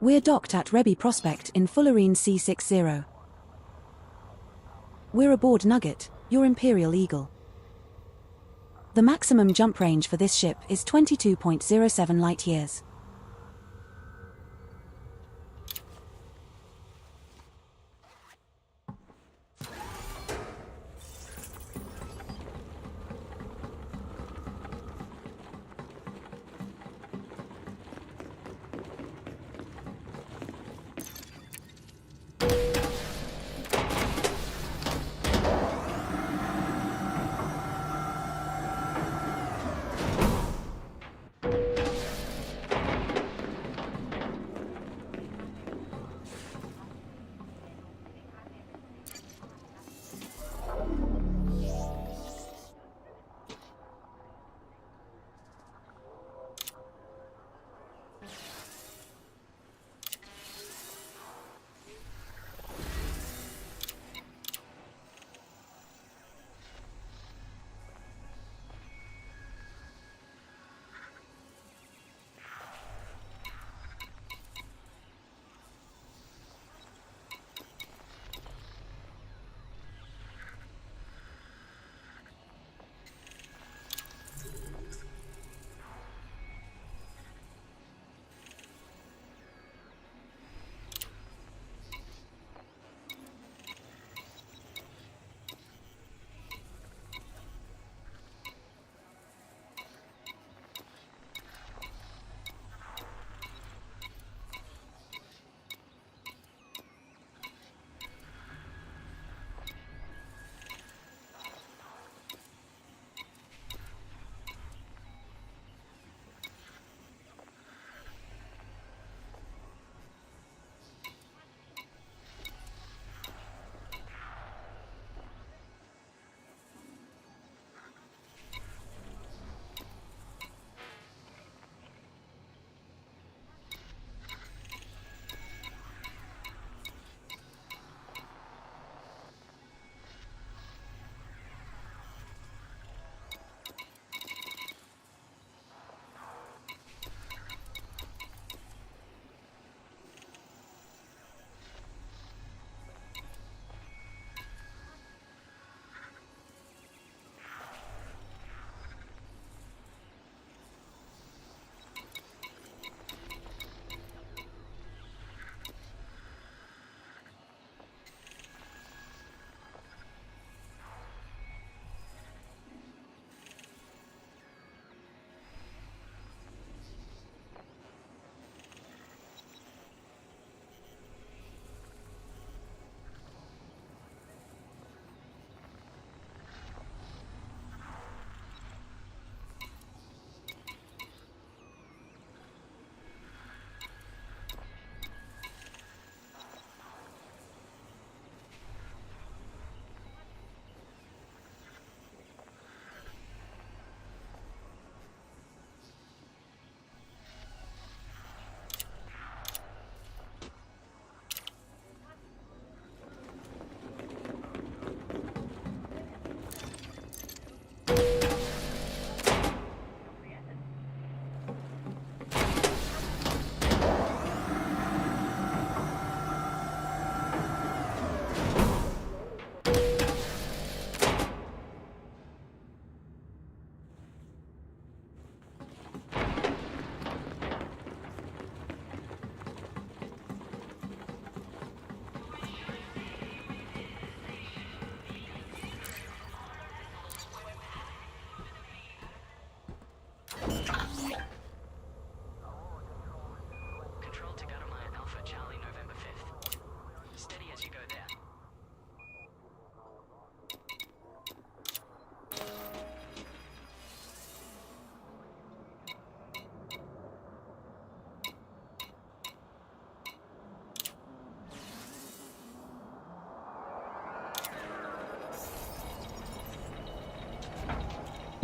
We're docked at Rebbe Prospect in Fullerene C60. We're aboard Nugget, your Imperial Eagle. The maximum jump range for this ship is 22.07 light-years.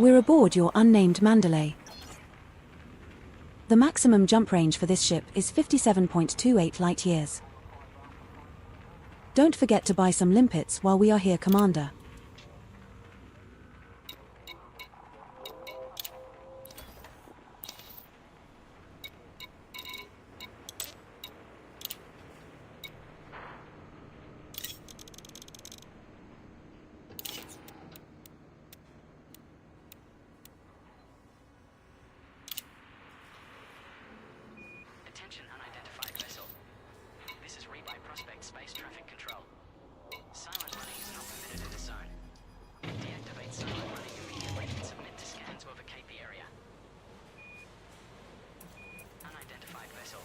We're aboard your unnamed Mandalay. The maximum jump range for this ship is 57.28 light-years. Don't forget to buy some limpets while we are here, Commander. Deactivate space traffic control. Silent running is not permitted in this zone. Deactivate silent running immediately and submit to scan to a KP area. Unidentified vessel.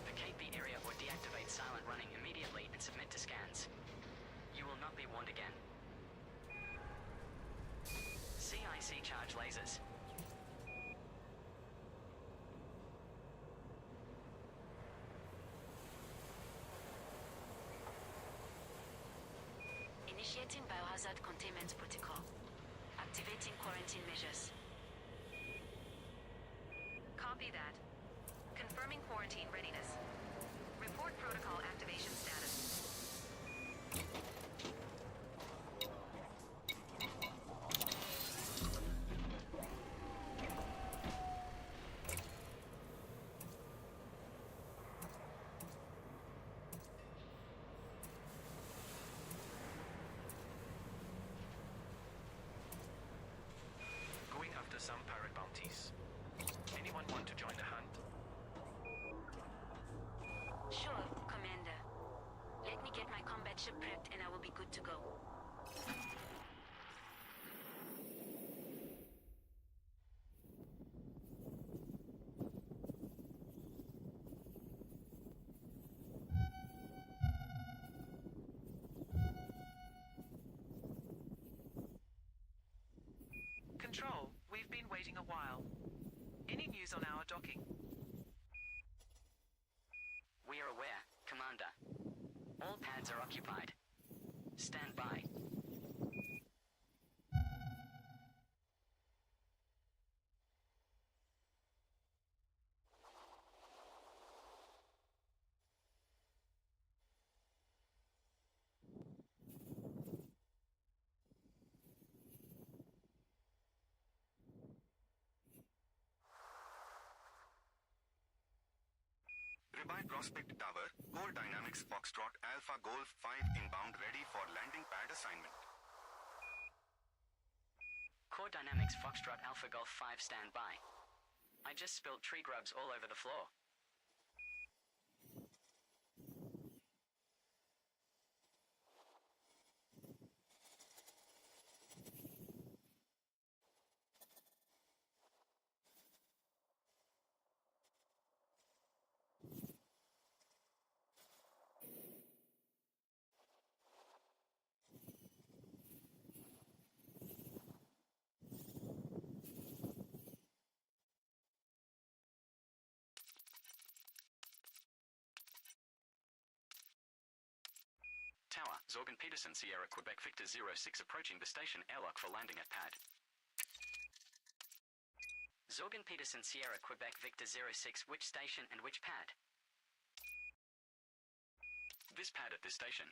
Vacate the area or deactivate silent running immediately and submit to scans. You will not be warned again. CIC charge lasers. Initiating biohazard containment protocol. Activating quarantine measures. Copy that. Confirming quarantine readiness. Report protocol activation status. Going after some pirate bounties. Anyone want to join the hunt? Sure, Commander. Let me get my combat ship prepped and I will be good to go. Control, we've been waiting a while. Any news on our docking? We are aware, Commander. All pads are occupied. Stand by. Nearby Prospect Tower, Core Dynamics Foxtrot Alpha Golf 5 inbound ready for landing pad assignment. Core Dynamics Foxtrot Alpha Golf 5 stand by. I just spilled tree grubs all over the floor. Tower, Zorgan Peterson, Sierra, Quebec, Victor 06 approaching the station airlock for landing at pad. Zorgan Peterson, Sierra, Quebec, Victor 06, which station and which pad? This pad at this station.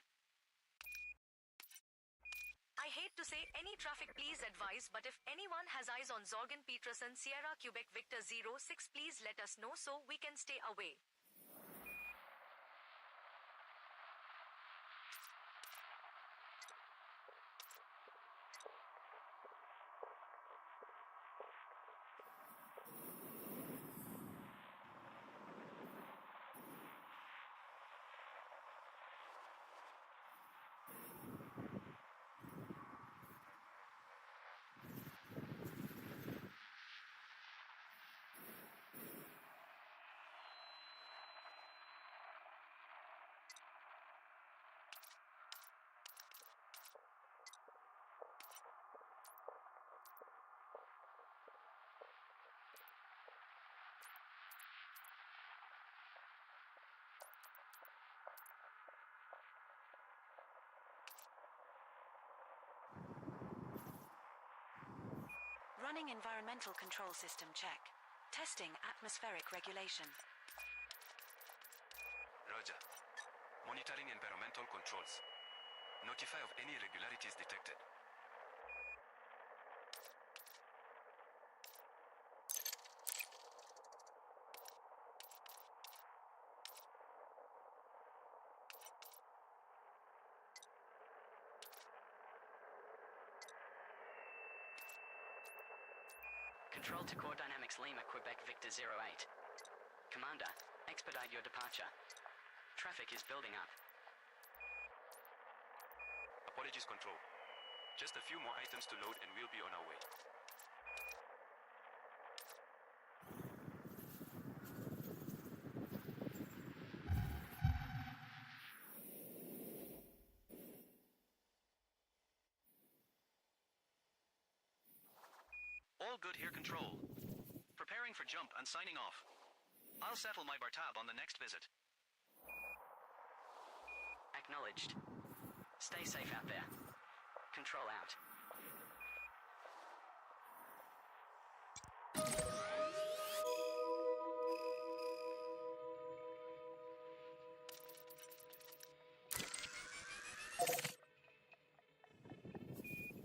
I hate to say any traffic please advise, but if anyone has eyes on Zorgan Peterson, Sierra, Quebec, Victor 06, please let us know so we can stay away. Running environmental control system check. Testing atmospheric regulation. Roger. Monitoring environmental controls. Notify of any irregularities detected. Control to Core Dynamics Lima, Quebec, Victor 08. Commander, expedite your departure. Traffic is building up. Apologies, Control. Just a few more items to load and we'll be on our way. All good here, Control. Preparing for jump and signing off. I'll settle my Bartab on the next visit. Acknowledged. Stay safe out there. Control out.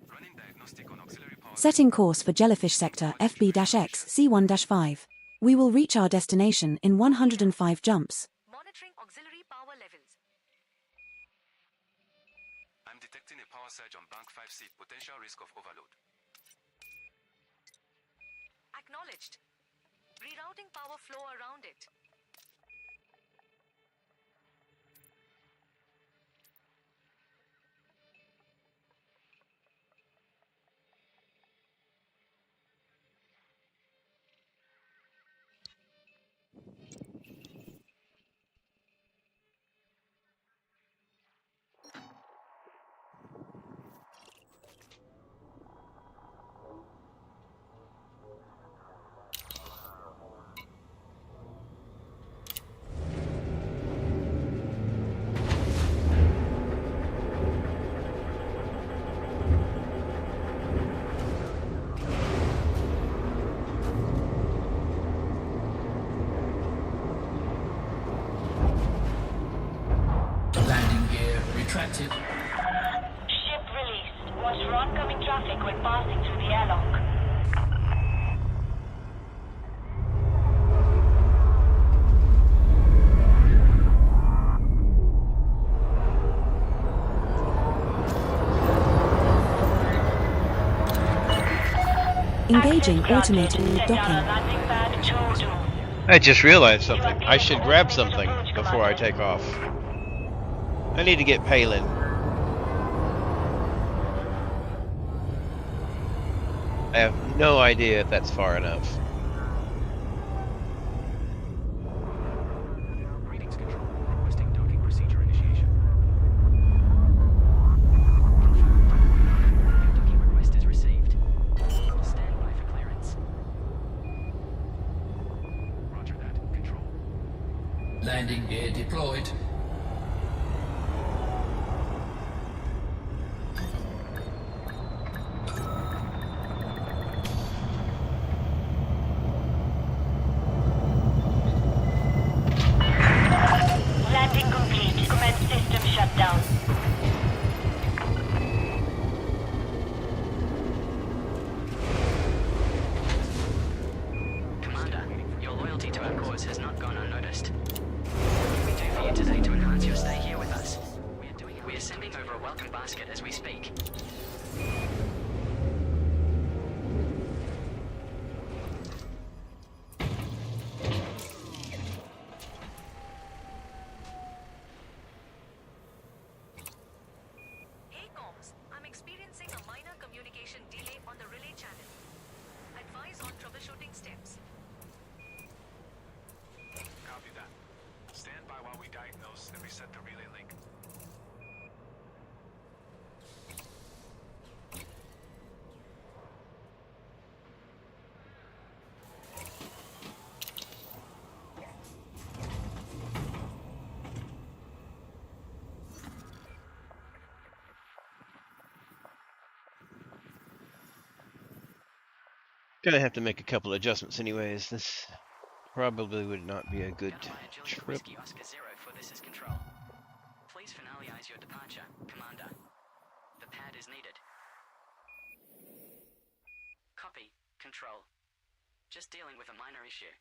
Running diagnostic on auxiliary power. Setting course for Jellyfish Sector FB-X C1-5. We will reach our destination in 105 jumps. Monitoring auxiliary power levels. I'm detecting a power surge on Bank 5C. Potential risk of overload. Acknowledged. Rerouting power flow around it. Landing gear retracted. Ship released. Watch for oncoming traffic when passing through the airlock. Engaging Access automated granted. Set down a docking. landing pad Chodu. I just realized something. I should grab something before I take off. I need to get Palin. I have no idea if that's far enough. Greetings, Control. Requesting docking procedure initiation. Your docking request is received. Stand by for clearance. Roger that. Control. Landing gear deployed. Landing complete. Commence system shutdown. Commander, your loyalty to our cause has not gone unnoticed. What can we do for you today to enhance your stay here with us? We are sending over a welcome basket as we speak. Hey comms, I'm experiencing a minor communication delay on the relay channel. Advise on troubleshooting steps. Copy that. Stand by while we diagnose and reset the relay link. Gonna have to make a couple adjustments anyways. This probably would not be a good Alpha Juliet trip. Whiskey Oscar Zero for this is Control. Please finalize your departure, Commander. The pad is needed. Copy, Control. Just dealing with a minor issue.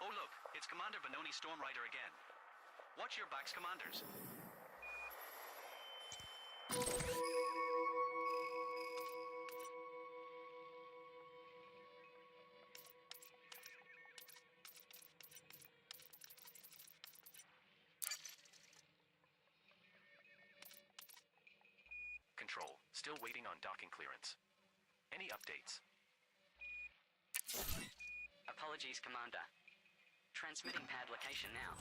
Oh look, it's Commander Benoni Stormrider again. Watch your backs, Commanders. Still waiting on docking clearance. Any updates? Apologies, Commander. Transmitting pad location now.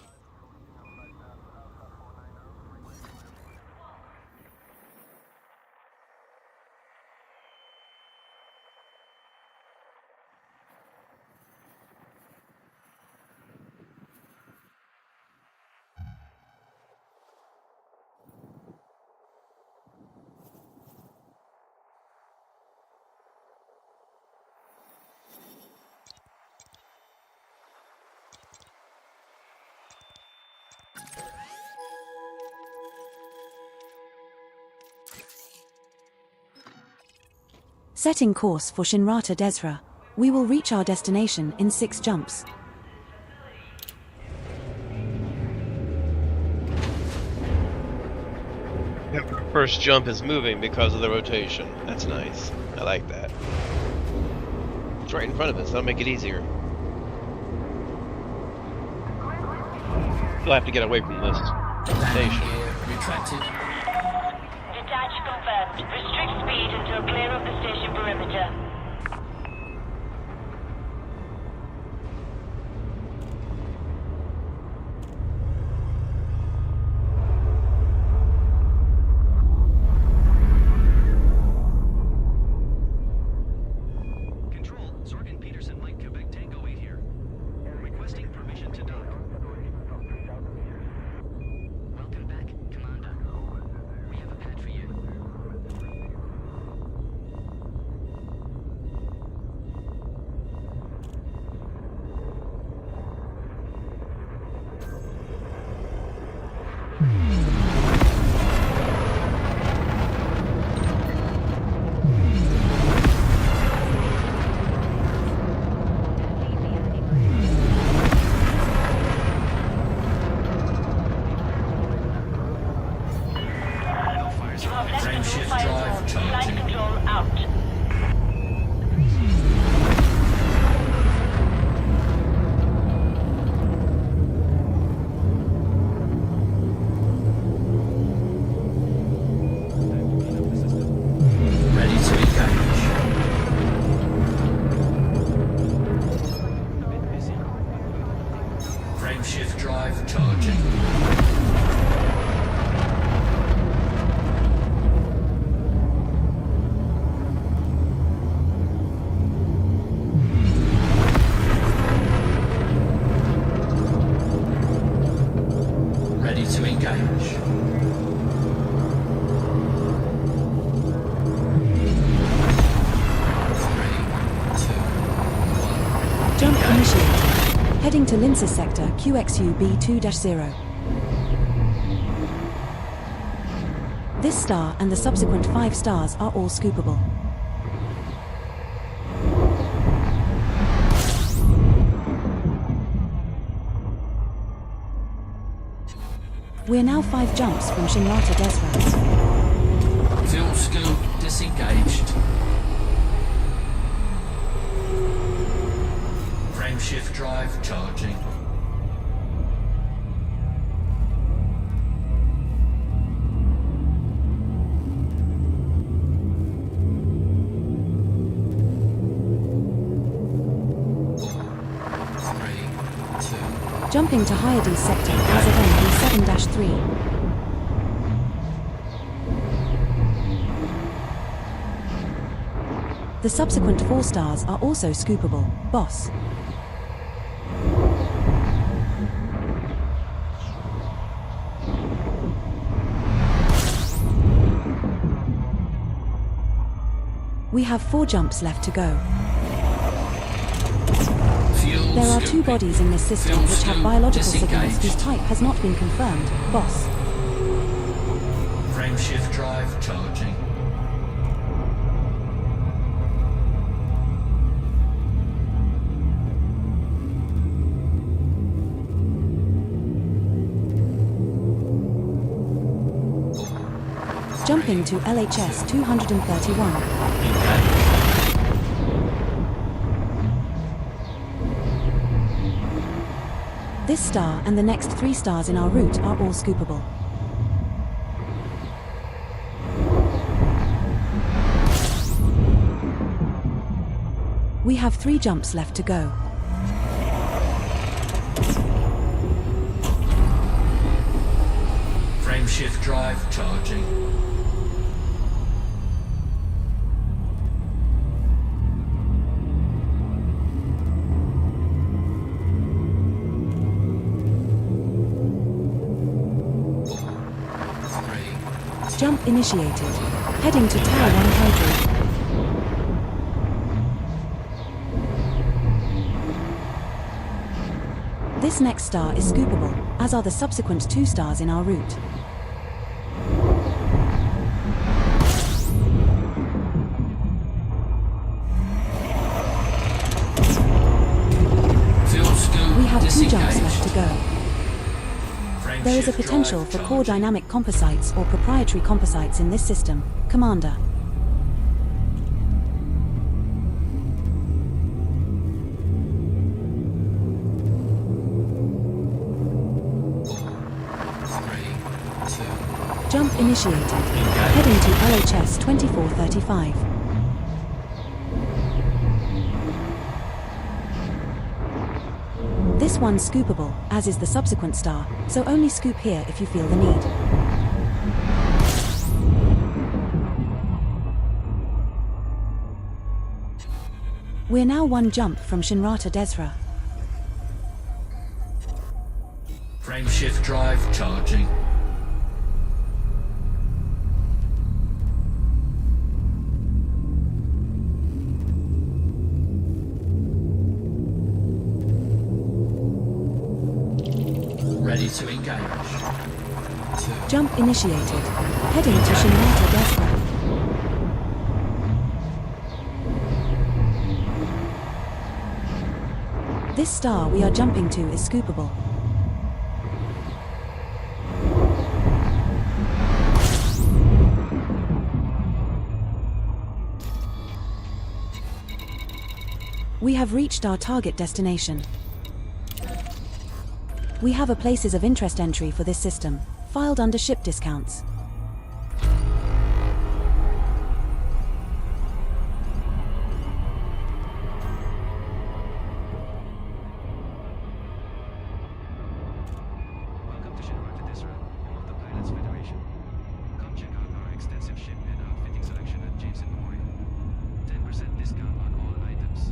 Setting course for Shinrata Desra. We will reach our destination in 6 jumps. Yep, our first jump is moving because of the rotation. That's nice. I like that. It's right in front of us. That'll make it easier. You'll have to get away from this station. Retracted. Detach confirmed. Restrict speed until clear of the station perimeter. Control, Zorgan Peterson Mike Quebec Tango 8 here. Requesting permission to dock. Welcome back, Commander. We have a pad for you. You have left the Frameshift fire drive zone. Flight charging. control out. Ready to engage. Frameshift drive charging. Ready to engage. Jump initiated. Heading to Linces sector QXU B2-0. This star and the subsequent 5 stars are all scoopable. We're now 5 jumps from Shinrata Desra. Fuel scoop disengaged. Frameshift drive charging. Three, two. Jumping to Hyades sector as of NB7-3. The subsequent 4 stars are also scoopable. Boss. We have 4 jumps left to go. Fuel There are 2 scooping. bodies in this system Fuel which have scoop biological signals whose disengaged. type has not been confirmed. Boss. Frameshift drive charging. Jumping to LHS 231. Engage. This star and the next 3 stars in our route are all scoopable. We have 3 jumps left to go. Frame shift drive charging. Jump initiated. Heading to Tower 100. This next star is scoopable, as are the subsequent 2 stars in our route. We have 2 jumps left to go. There is a potential for core dynamic composites or proprietary composites in this system, Commander. Jump initiated. Heading to LHS 2435. This one's scoopable, as is the subsequent star, so only scoop here if you feel the need. We're now 1 jump from Shinrata Desra. Frame shift drive charging. Ready to engage. 2. Jump initiated. Heading to Shinrata Desra. This star we are jumping to is scoopable. We have reached our target destination. We have a places of interest entry for this system, filed under ship discounts. Welcome to Shinrata Desra, home of the Pilots Federation. Come check out our extensive ship and outfitting selection at Jameson Memorial. 10% discount on all items.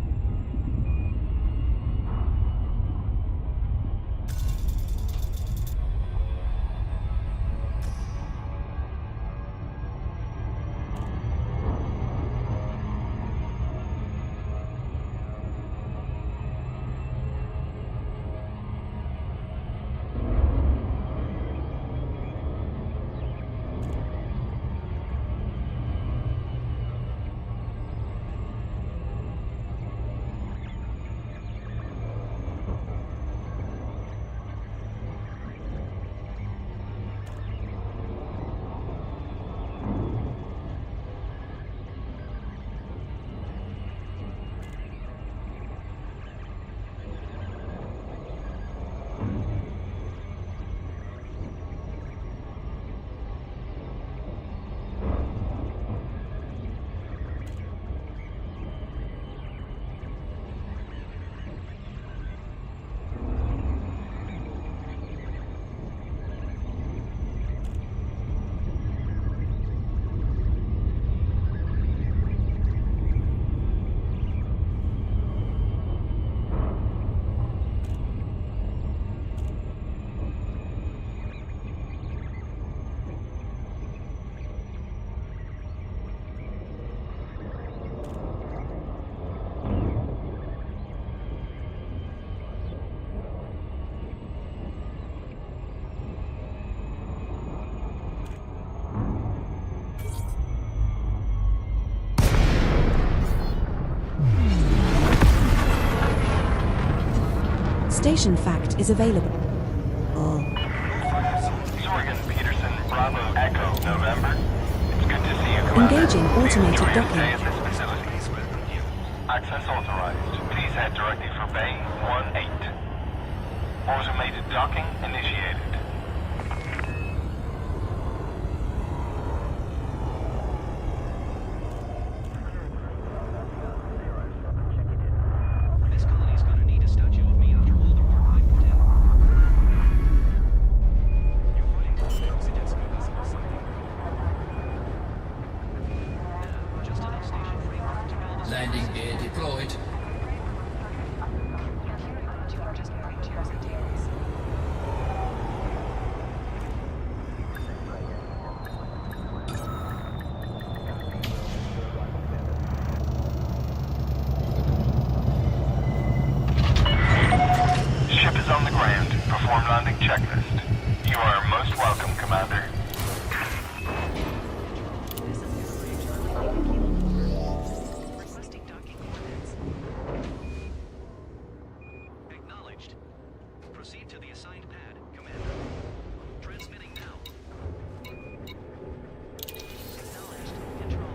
Station fact is available. Sorgan Peterson, Bravo Echo, November. It's good to see you, Commander. Engaging automated Enjoy your docking. stay at this facility. Access authorized. Please head directly for Bay 18. Automated docking initiated. landing gear deployed. Ship is on the ground. Perform landing checklist. You are most welcome, Commander. Requesting docking coordinates. Acknowledged. Proceed to the assigned pad, Commander. Transmitting now. Acknowledged. Control.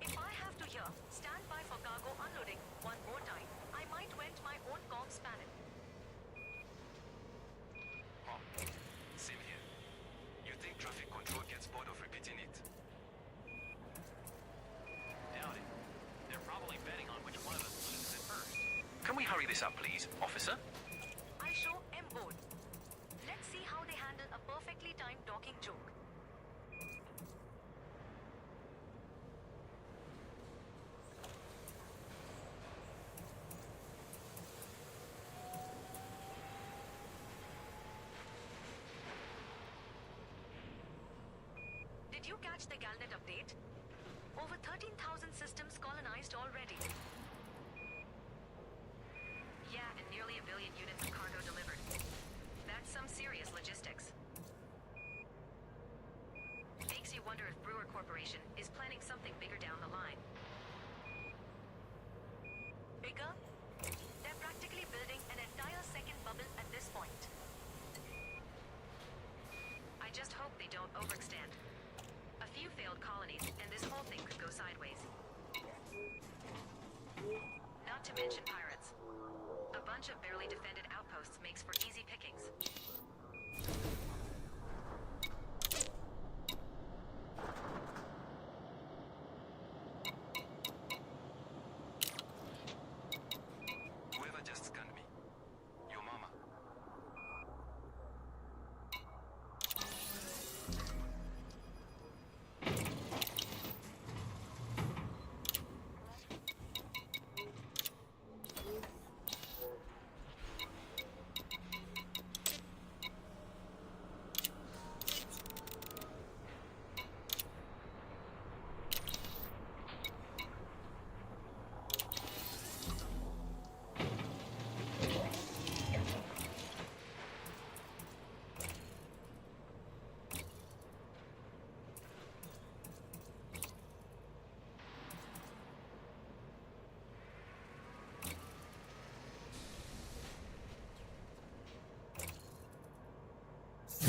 If I have to hear, stand by for cargo unloading one more time, I might vent my own comms panel. Oh, same here. You think traffic control gets bored of repeating it? Doubt it. They're probably betting on which one of us loses it first. Can we hurry this up, please, officer? I show M board. Let's see how they handle a perfectly timed docking joke. Did you catch the Galnet update? Over 13,000 systems colonized already. Yeah, and nearly 1 billion units of cargo delivered. That's some serious logistics. Makes you wonder if Brewer Corporation is planning something bigger down the line. Bigger? They're practically building an entire second bubble at this point. I just hope they don't overextend. A few failed colonies, and this whole thing could go sideways. Not to mention pirates. A bunch of barely defended outposts makes for easy pickings. Whoever just scanned me. Your mama.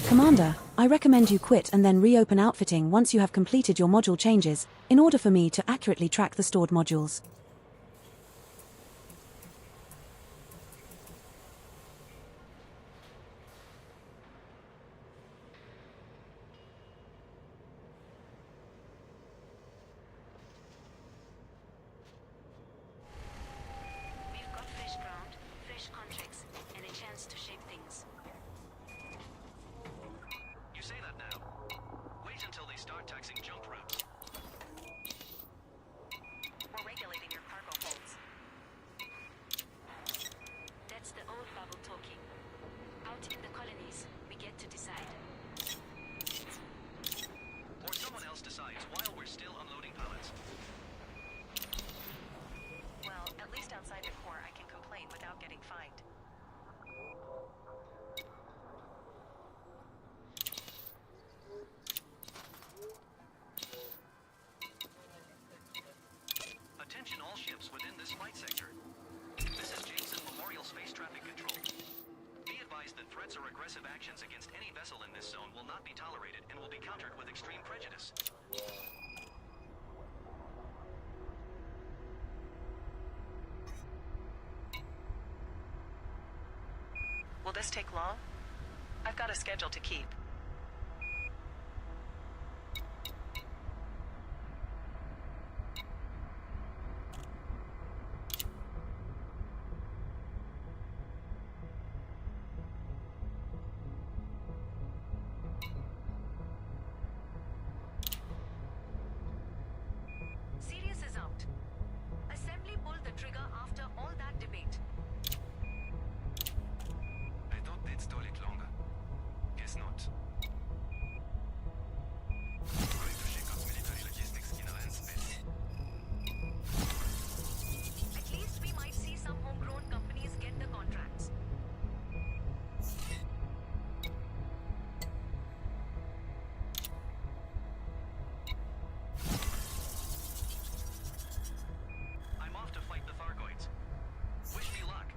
Commander, I recommend you quit and then reopen outfitting once you have completed your module changes, in order for me to accurately track the stored modules. We've got fresh ground, fresh contracts, and a chance to shape things. You say that now. Wait until they start taxing jump routes. We're regulating your cargo holds. That's the old bubble talking. Out in the colonies, we get to decide. Or someone else decides while we're still unloading pallets. Well, at least outside the core, I can complain without getting fined. Attention all ships within this flight sector. This is Jameson Memorial Space not be tolerated and will be countered with extreme prejudice. Will this take long? I've got a schedule to keep. Sirius is out. Assembly pulled the trigger after all that debate. I thought they'd stall it longer. Guess not. Going to shake up military logistics in our space. At least we might see some homegrown companies get the contracts. I'm off to fight the Thargoids. Wish me luck.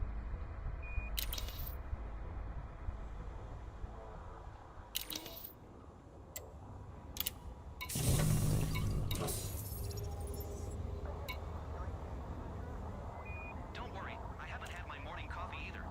Don't worry, I haven't had my morning coffee either.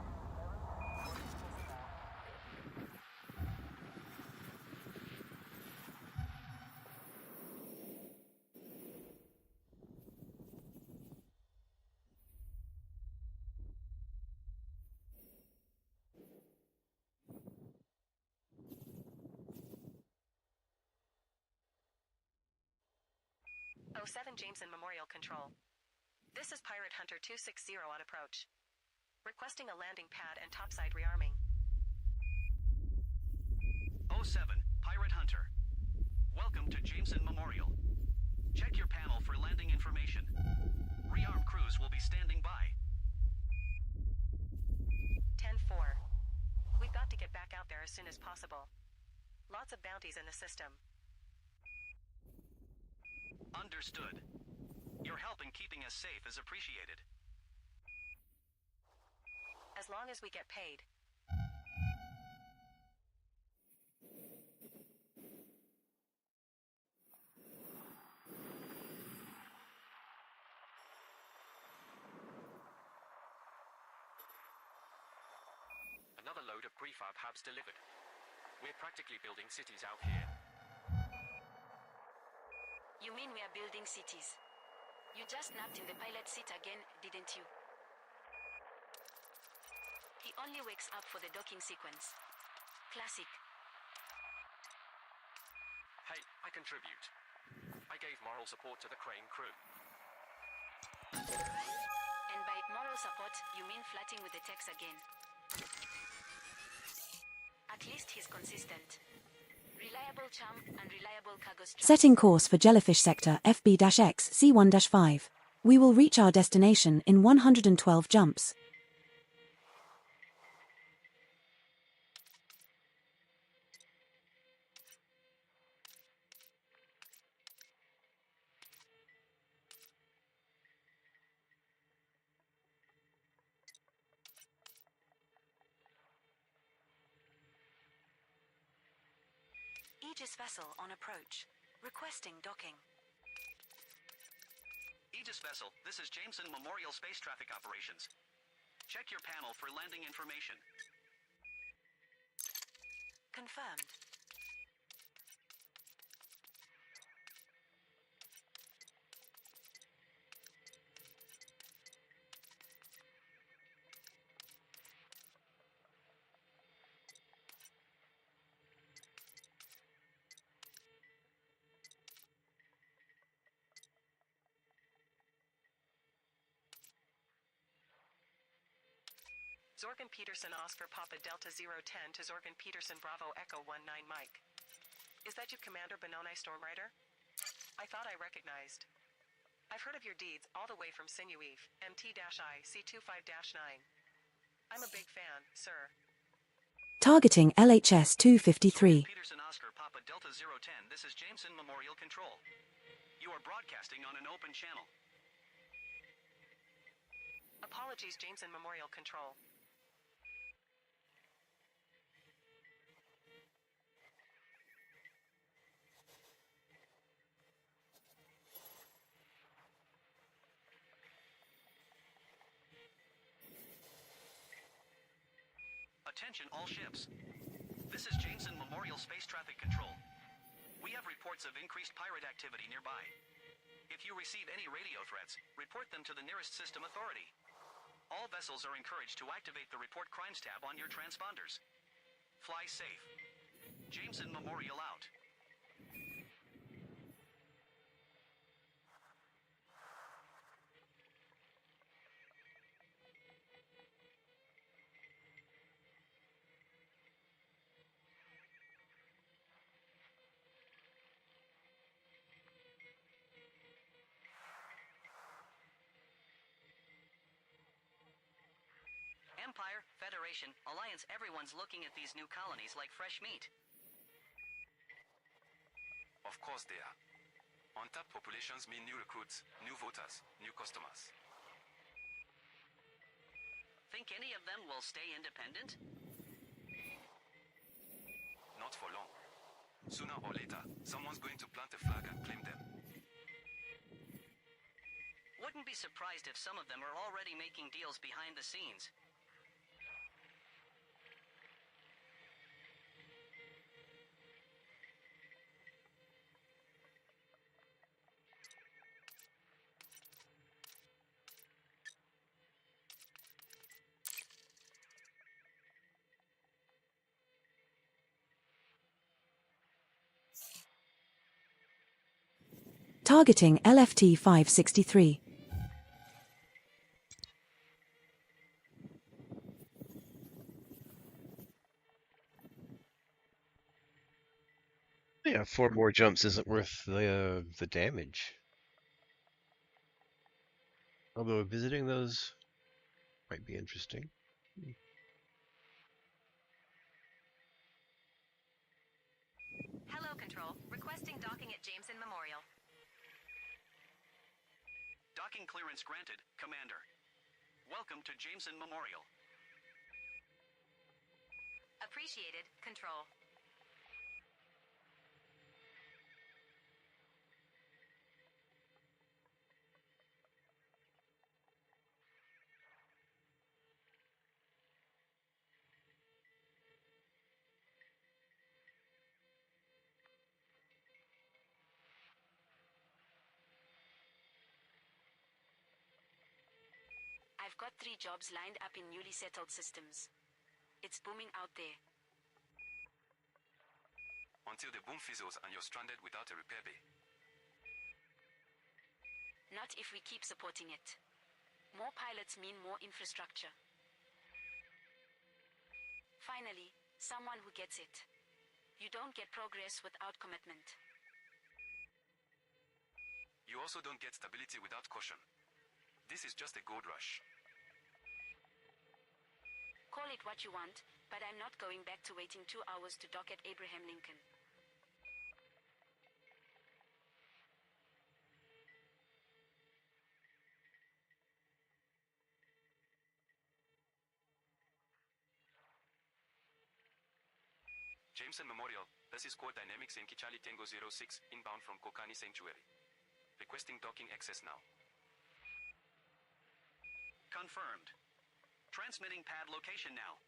Oh, 07 Jameson Memorial Control. This is Pirate Hunter 260 on approach. Requesting a landing pad and topside rearming. 07, Pirate Hunter. Welcome to Jameson Memorial. Check your panel for landing information. Rearm crews will be standing by. 10-4. We've got to get back out there as soon as possible. Lots of bounties in the system. Understood. Your help in keeping us safe is appreciated. As long as we get paid. Another load of prefab hubs delivered. We're practically building cities out here. You mean we are building cities? You just napped in the pilot seat again, didn't you? He only wakes up for the docking sequence. Classic. Hey, I contribute. I gave moral support to the crane crew. And by moral support, you mean flirting with the techs again. At least he's consistent. Reliable chum and reliable cargo strap. Setting course for Jellyfish Sector FB-X C1-5. We will reach our destination in 112 jumps. Aegis vessel on approach. Requesting docking. Aegis vessel, this is Jameson Memorial Space Traffic Operations. Check your panel for landing information. Confirmed. Zorgan Peterson Oscar Papa Delta 010 to Zorgan Peterson Bravo Echo 19 Mike. Is that you, Commander Benoni Stormrider? I thought I recognized. I've heard of your deeds all the way from Sinueve, MT-I C25-9. I'm a big fan, sir. Targeting LHS 253. Peterson Oscar Papa Delta 010, this is Jameson Memorial Control. You are broadcasting on an open channel. Apologies, Jameson Memorial Control. Attention all ships. This is Jameson Memorial Space Traffic Control. We have reports of increased pirate activity nearby. If you receive any radio threats, report them to the nearest system authority. All vessels are encouraged to activate the Report Crimes tab on your transponders. Fly safe. Jameson Memorial out. Empire, Federation, Alliance, everyone's looking at these new colonies like fresh meat. Of course they are. Untapped populations mean new recruits, new voters, new customers. Think any of them will stay independent? Not for long. Sooner or later, someone's going to plant a flag and claim them. Wouldn't be surprised if some of them are already making deals behind the scenes. Targeting LFT 563. Yeah, 4 more jumps isn't worth the damage. Although visiting those might be interesting. Hello, Control. Requesting docking at Jameson Memorial. Docking clearance granted, Commander. Welcome to Jameson Memorial. Appreciated, Control. I've got 3 jobs lined up in newly settled systems. It's booming out there. Until the boom fizzles and you're stranded without a repair bay. Not if we keep supporting it. More pilots mean more infrastructure. Finally, someone who gets it. You don't get progress without commitment. You also don't get stability without caution. This is just a gold rush. Call it what you want, but I'm not going back to waiting 2 hours to dock at Abraham Lincoln. Jameson Memorial, this is Core Dynamics Yankee Charlie Tango 06, inbound from Kokani Sanctuary. Requesting docking access now. Confirmed. Transmitting pad location now.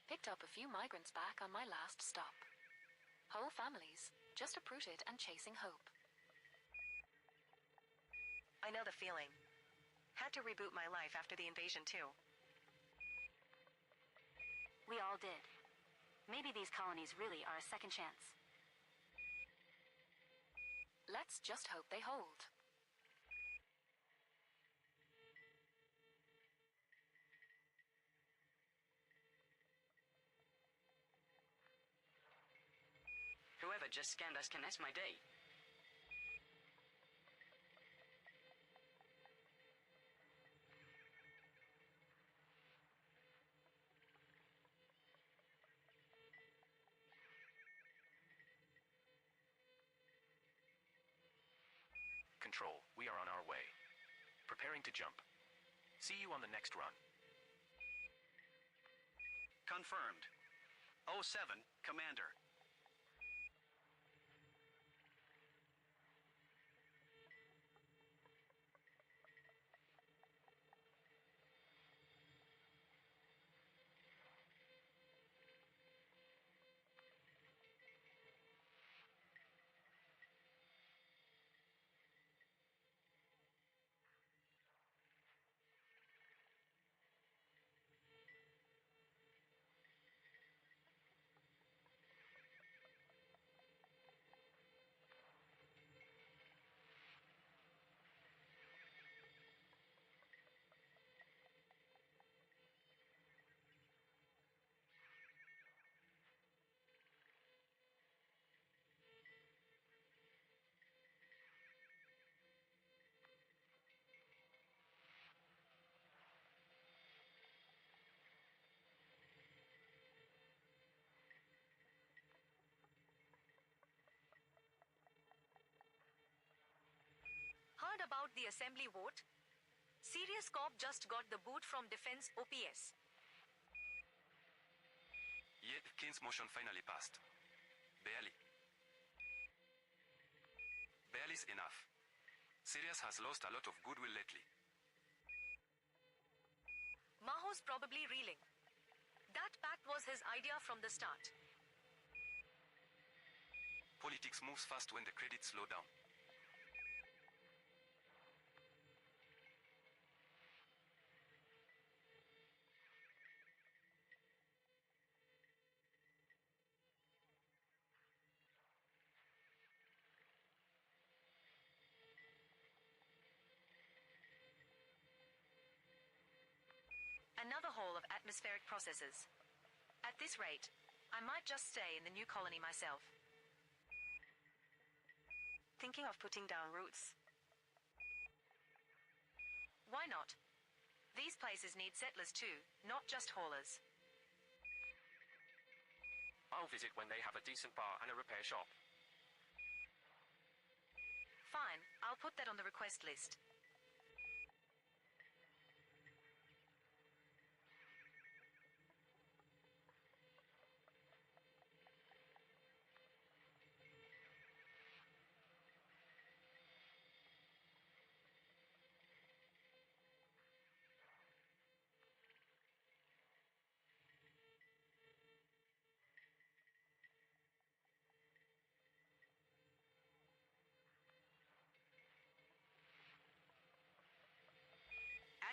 Picked up a few migrants back on my last stop. Whole families, just uprooted and chasing hope. I know the feeling. Had to reboot my life after the invasion too. We all did. Maybe these colonies really are a second chance. Let's just hope they hold. Whoever just scanned us can S my day. Control, we are on our way. Preparing to jump. See you on the next run. confirmed. 07, Commander. Heard about the assembly vote? Sirius Corp just got the boot from Defense OPS. Yet, Kane's motion finally passed. Barely. Barely's enough. Sirius has lost a lot of goodwill lately. Maho's probably reeling. That pact was his idea from the start. Politics moves fast when the credits slow down. Another hall of atmospheric processes. At this rate, I might just stay in the new colony myself. Thinking of putting down roots. Why not? These places need settlers too, not just haulers. I'll visit when they have a decent bar and a repair shop. Fine, I'll put that on the request list.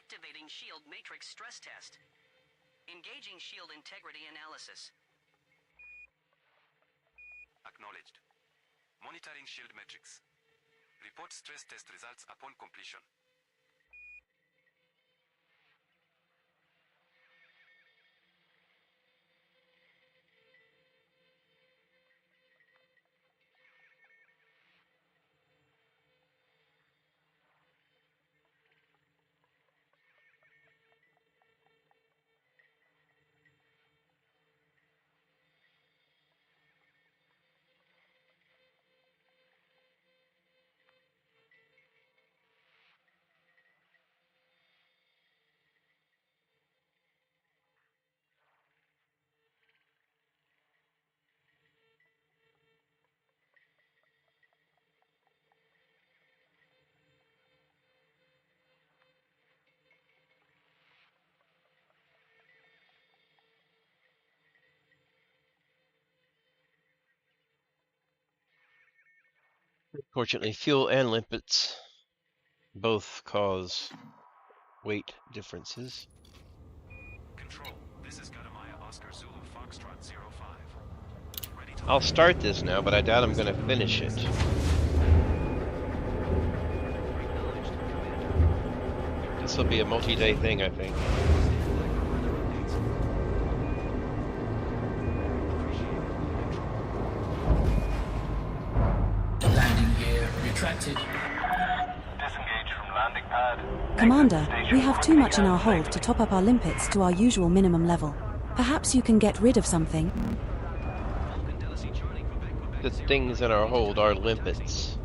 Activating shield matrix stress test. Engaging shield integrity analysis. Acknowledged. Monitoring shield metrics. Report stress test results upon completion. Fortunately, fuel and limpets both cause weight differences. Control, this is Gadamaya Oscar Zulu Foxtrot 05. Ready to I'll start this now, but I doubt I'm going to finish it. This will be a multi-day thing, I think. Landing gear retracted. Disengage from landing pad. Commander, we have too much in our hold to top up our limpets to our usual minimum level. Perhaps you can get rid of something. The things in our hold are limpets.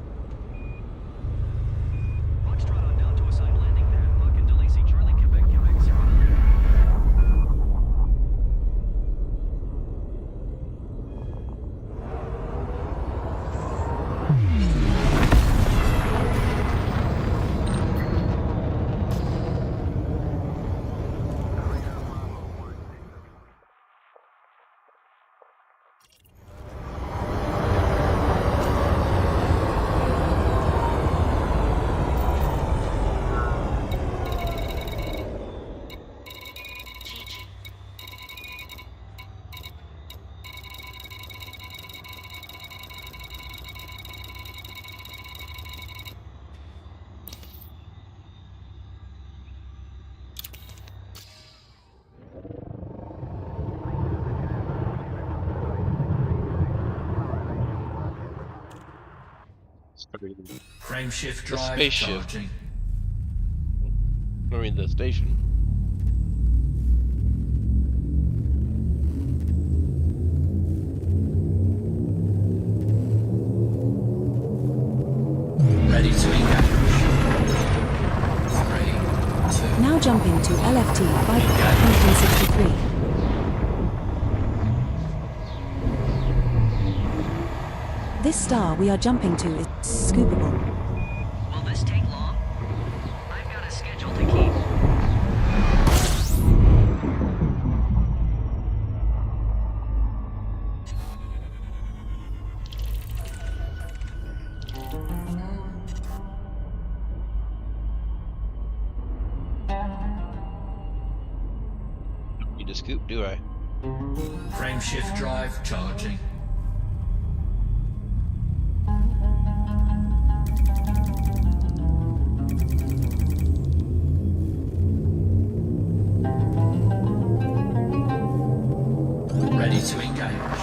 Frameshift The drive spaceship. charging. I mean, the station. Ready to engage. 3, 2. Now jumping to LFT 563. This star we are jumping to is scoopable. Will this take long? I've got a schedule to keep. Need to scoop, do I? Frameshift drive charging. Ready to engage.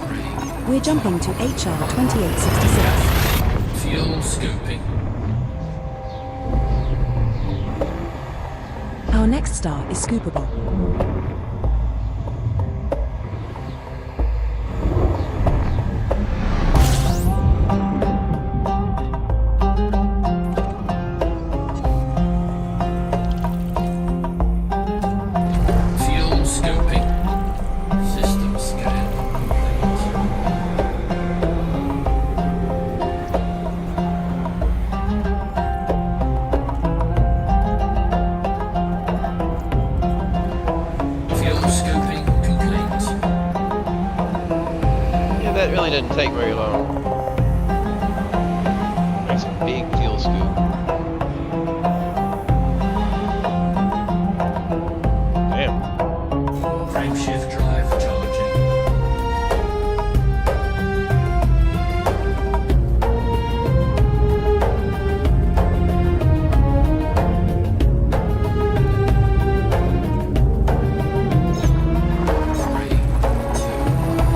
3. We're jumping to HR 2866. Fuel scooping. Our next star is scoopable. Fuel scooping. System scale complete. Fuel scooping complete. Yeah, that really didn't take very long. Nice big fuel scoop. Damn. Frameshift drive charging.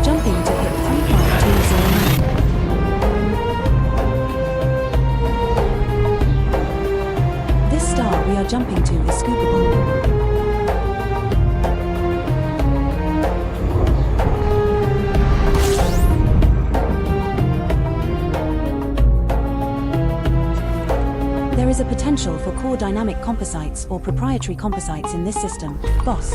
Jumping to hit 35209. This star we are jumping to is scoopable. There is a potential for core dynamic composites or proprietary composites in this system, boss.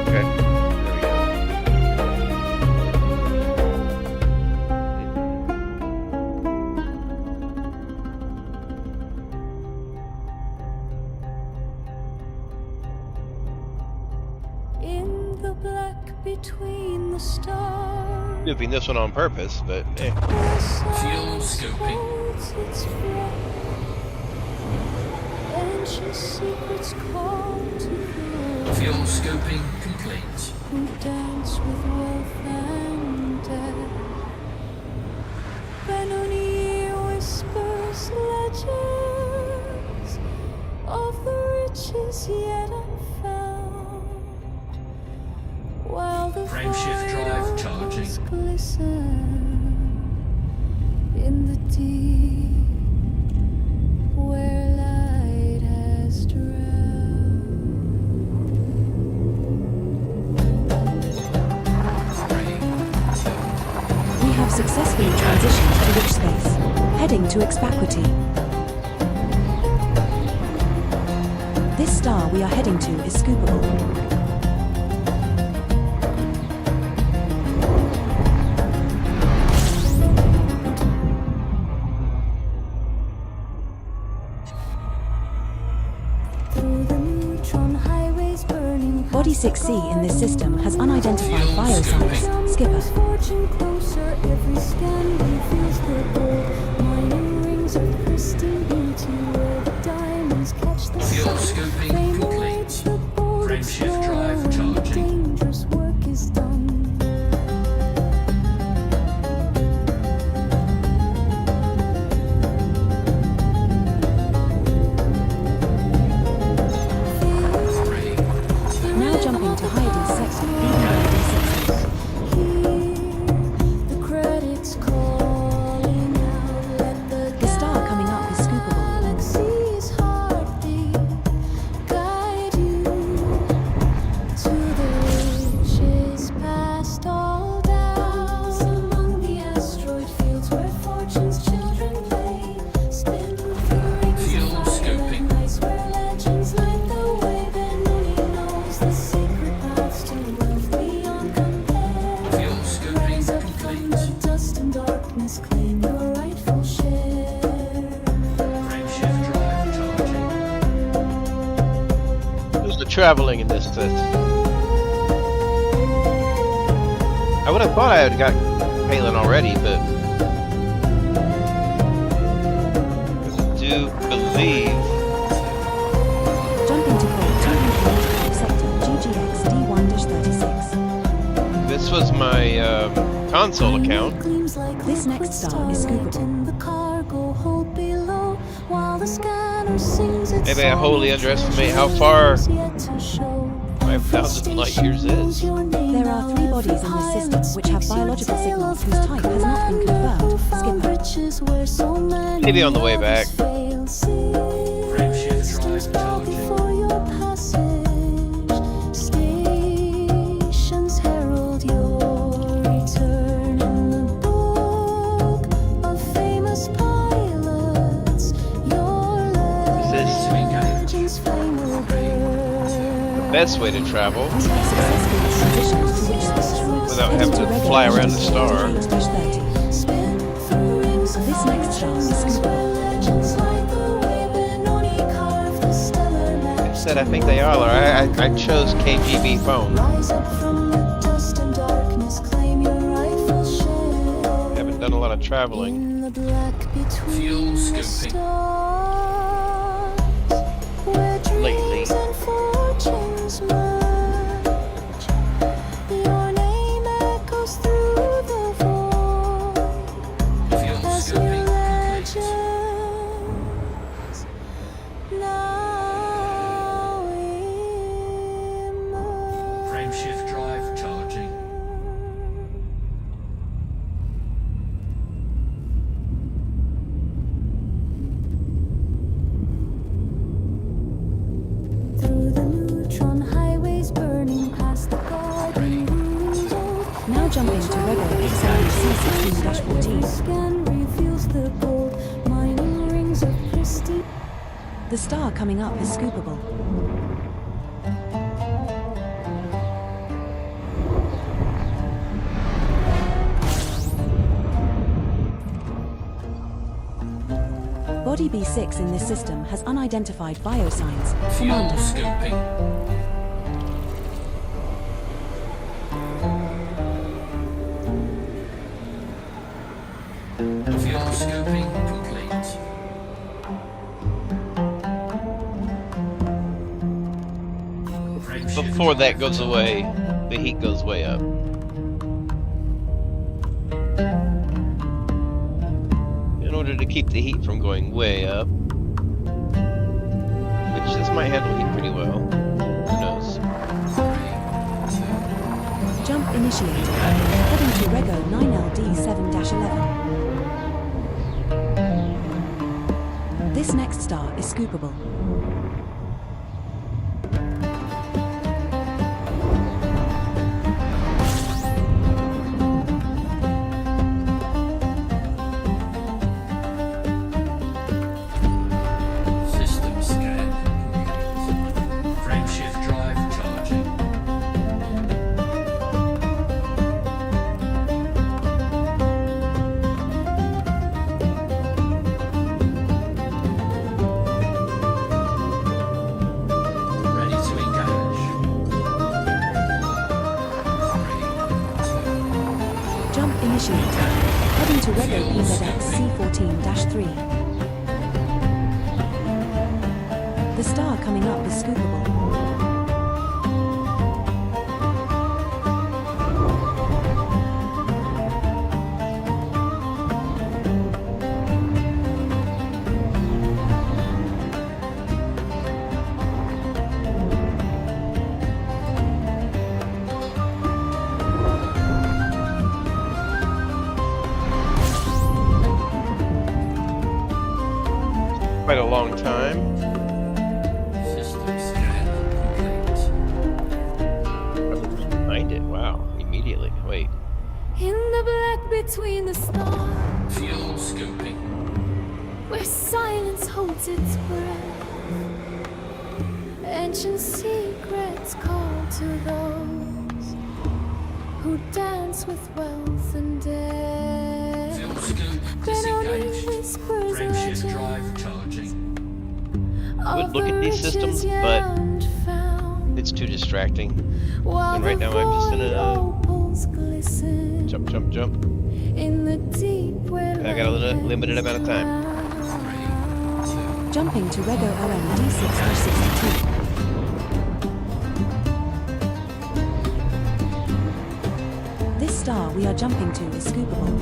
Okay. There we go. In the black between the stars, Scooping this one on purpose, but eh. Fuel scooping. its breath, ancient secrets call to the Fuel scooping complete. who dance with wealth and death. Benoni whispers legends of the riches yet unfound, while the Frameshift drive charging. vitals glisten in the deep where light has drowned. 3, 2. We have successfully transitioned to witch space, heading to expaquity. This star we are heading to is scoopable. B6C in this system has unidentified biosigns. Skipper. Fortune closer, every scan reveals the gold. Mining rings of pristine beauty where the diamonds catch the Fuel sun. scoping Fame complete. awaits the bold Frameshift drive explorer when the charging. dangerous work is done. Now jumping to Heidi's sector, BB60. The credits calling out, let The star coming up is scoopable. galaxy's heartbeat guide you to the riches past all doubts. Among the asteroid fields where fortune's children play, spin through rings Fuel of fire scoping. and ice where legends light the way. Benoni knows the secret paths to wealth beyond compare. Fuel scoping Rise up from complete. the dust and darkness, claim your rightful share. Frameshift drive charging. Who's the traveling in this test? I would have thought I had got Palin already, but I do believe Jumping to code 285 sector GGX D1-36. this was my console account. Gleams like This liquid next star is starlight scoopable. in the cargo hold below, while the scanner sings its Maybe I song wholly of underestimate how treasures far yet to show. 5,000 light years is. There are 3 bodies in this system which have biological signals whose type has not been confirmed. Skipper. Maybe on the way back. Frameshift drive charging. Before your passage, stations herald your return in the book of famous pilots. Your legends flame will burn. Best way to travel Successfully transitioned to which switch? without having to fly around the star. 8-30. Spin through rings of This next star is fire, scoopable. where legends light the way. Benoni carved the stellar map. Said I think they are. I chose KGB phone. Rise up from the dust and darkness, claim your rightful share. Haven't done a lot of traveling. In the black between Fuel the scoping. stars, where Lately. dreams and fortunes merge, your name echoes through the void Fuel as new scoping complete. legends now emerge. Frameshift drive charging. Through the neutron highways burning past the garden route. Now jumping to Rego XLC16-14. Scan reveals the gold, mining rings of pristine. The star coming up is scoopable. Body B6 in this system has unidentified biosigns. Fuel Commander. scoping. Fuel scoping complete. Frameshift Before that drive goes away, the heat goes way up. In order to keep the heat from going way up, which this might handle heat pretty well. Who knows? Jump initiated. Heading to Rego 9LD7-11. This next star is scoopable. System scan complete. Frameshift drive charging. initiated. Heading to Rego PZX C14-3. The star coming up is scoopable. Quite a long time. System scan complete. Find it. Wow. Immediately. Wait. In the black between the stars, Fuel scoping. where silence holds its breath, ancient secrets call to those who dance with wealth and death. Fuel scoop Benoni disengaged. whispers Frameshift drive legends charging. I would of look the at these riches systems, yet but unfound, it's too distracting. while And right the now I'm just in void a opals glisten jump, jump, jump. in the deep where I got a limited amount of time. 3, 2. Jumping to Rego OM D6-62. This star we are jumping to is scoopable.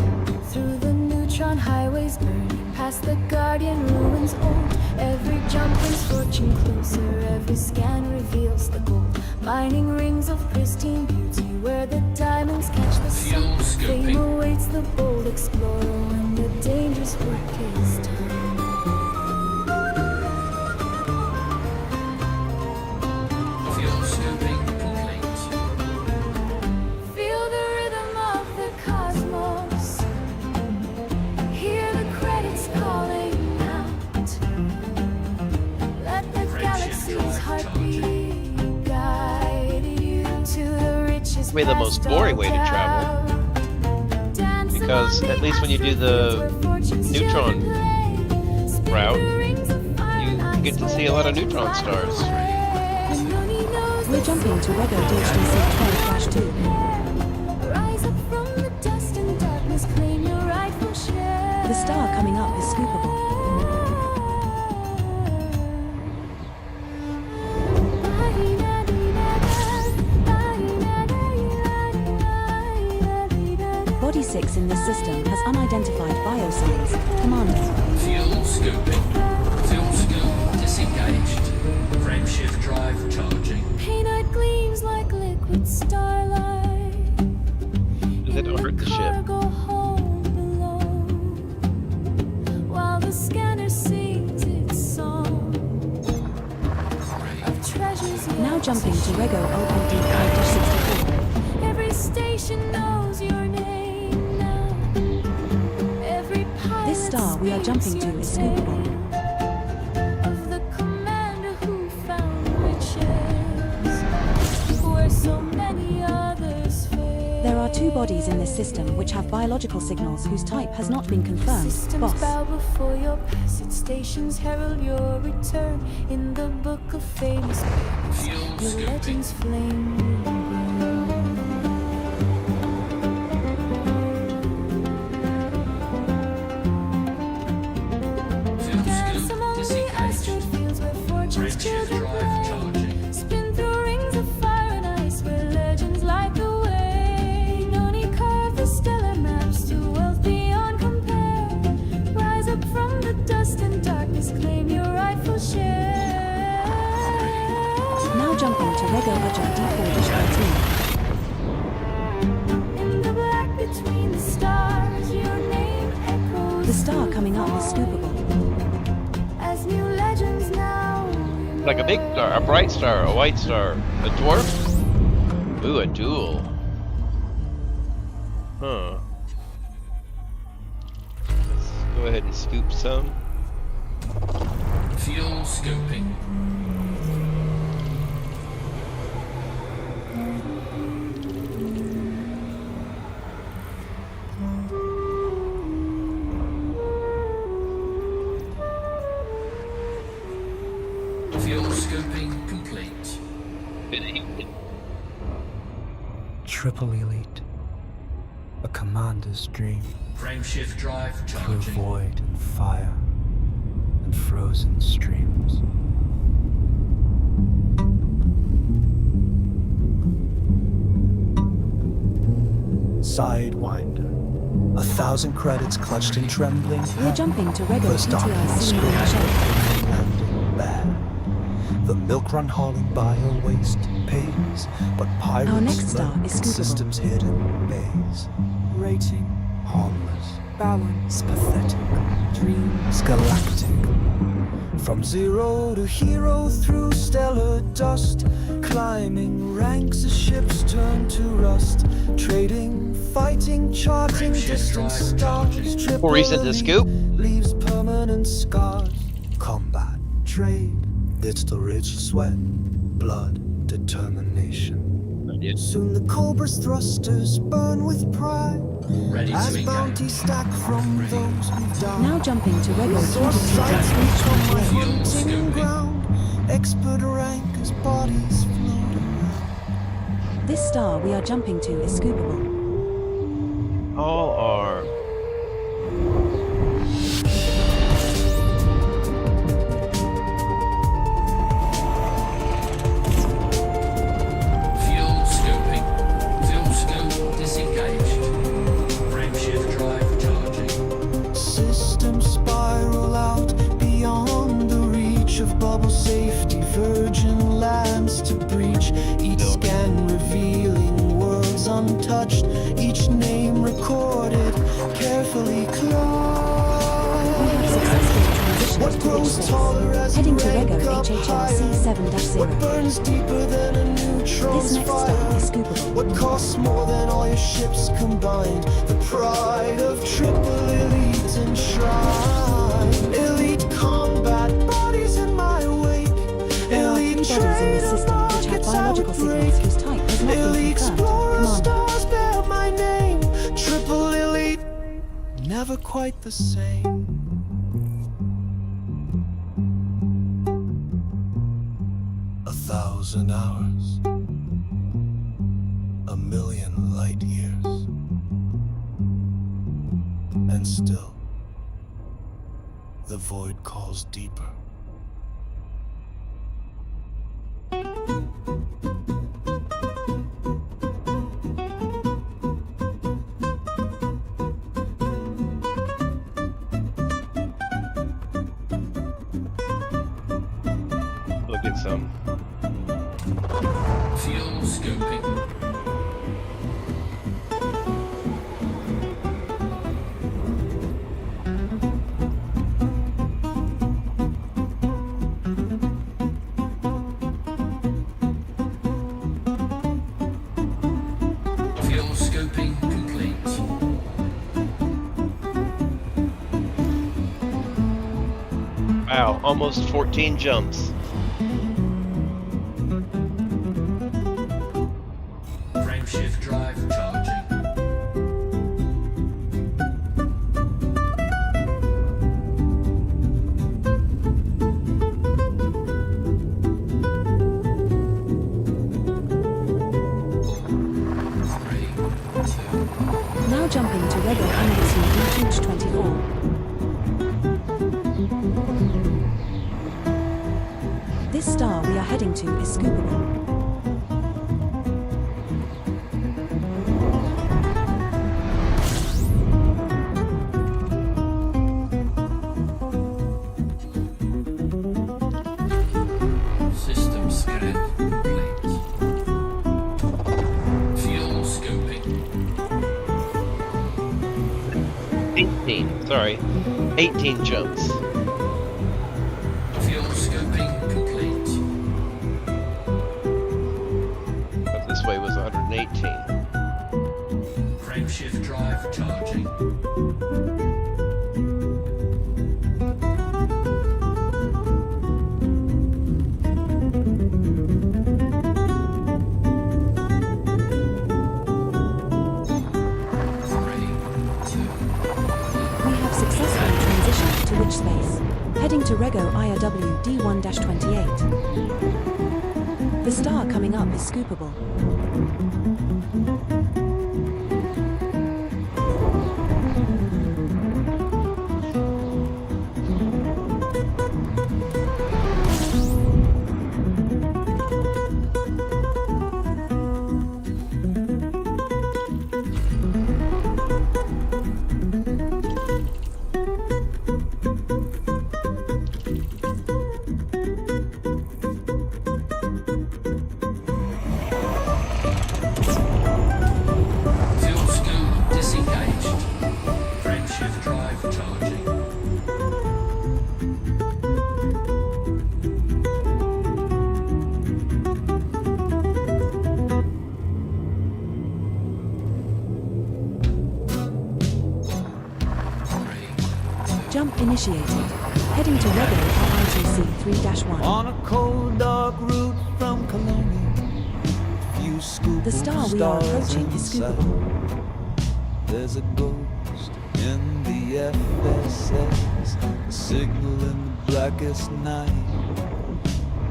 through the neutron highways burning past the guardian ruins old. Every jump brings fortune closer, every scan reveals the gold. Mining rings of pristine beauty where the diamonds catch the sun. Fuel Fame scoping. awaits the bold explorer when the dangerous work is done. Fuel scoping complete. Feel the rhythm of the cosmos. Hear the credits calling out. Let the galaxy's heartbeat guide you to the richest Maybe the most boring way to travel. Because at least when you do the neutron route, you get to see a lot of neutron stars. We're jumping to Rego DHDC 12-2. Rise up from the dust and darkness, claim your rightful share. The star coming up is scoopable. Body 6 in this system has unidentified biosigns. Commander. Fuel scoping. Fuel scoop disengaged. Frameshift drive charging. Painted gleams like liquid starlight. They don't hurt the ship. Cargo hold below, while the scanner sings its song of treasures yet Now jumping to Rego OPD 5-64. Every station knows your name now. Every pilot This star we are jumping to is scoopable. of the commander who found riches where so many others fail. There are 2 bodies in this system which have biological signals whose type has not been confirmed. Systems Boss. bow before your passage, stations herald your return in the book of famous pages. Fuel Your scoping. legends flame will burn. Fuel Dance scoop among the disengaged. asteroid fields where fortune's Frameshift children drive play. charging. Spin through rings of fire and ice where legends light the way. Noni carve the stellar maps to wealth beyond compare. Rise up from the dust and darkness, claim your rightful share. Now jumping to Rego Budget D4-13. In the black between the stars, your name echoes. The star coming up is scoopable. As new legends now. Like a big star, a bright star, a white star, a dwarf? Ooh, a duel. Huh. Let's go ahead and scoop some. Fuel scoping. Fuel scoping complete. Triple elite. A commander's dream. Frameshift drive Through charging. void and fire and frozen streams. Sidewinder. 1,000 credits clutched in trembling We're hands. jumping to Rego First PTR document scene on the screen. shelf. Landing bare. The milk run hauling by a waste pays, but pirates Our next star lurk is in scoopable. systems hidden bays. Rating harmless, Balance. pathetic, dreams galactic. From zero to hero through stellar dust, climbing ranks as ships turn to rust, trading, fighting, charting Frameshift distant drive stars. charging. Triple Reason to elite scoop. leaves permanent scars. Combat, trade, digital rich sweat, blood, determination. Soon the Cobra's thrusters burn with pride Ready to as engage. bounty stack from those who've died. Now jumping to Rego Source PTR sights scene become my 28. Fuel hunting scooping. ground. Expert rank as bodies float around. This star we are jumping to is scoopable. All are. Fuel scooping. Fuel scoop disengaged. Frameshift drive charging. Systems spiral out beyond the reach of bubble safety. Virgin lands to breach. Each scan revealing worlds untouched. Each name recorded, carefully We have clocked. successfully transitioned What to grows Witch taller Space. as Heading you to Rego rank up HHR higher? C7-0. What burns deeper than a neutron's This next fire? star is scoopable. What costs more than all your ships combined? The pride of triple elite enshrined. Elite combat bodies in my wake. There are Elite three bodies in this system which have markets I biological would break. signals whose type has not been Elite confirmed. explorer Commander. stars bear my name. Triple elite, never quite the same. A 1,000 hours, a million light years, and still the void calls deeper. Look at some. Fuel scooping. Fuel scooping complete. Wow, almost 14 jumps. Frameshift drive charging. Three, two, Now jumping to Rego Annex Huge 24. This star we are heading to is scoopable. system scan complete. Fuel scooping. 18, sorry. 18 jumps. Fuel scooping complete. But this way was 118. Frameshift drive charging. We have successfully transitioned to Witch Space. Heading to Rego IRW D1-28. The star coming up is scoopable. Jump initiated. Heading to Rego RITC 3-1. On a cold, dark route from Colonia, few scoop The star we are approaching is scoopable. There's a ghost in the FSS, a signal in the blackest night.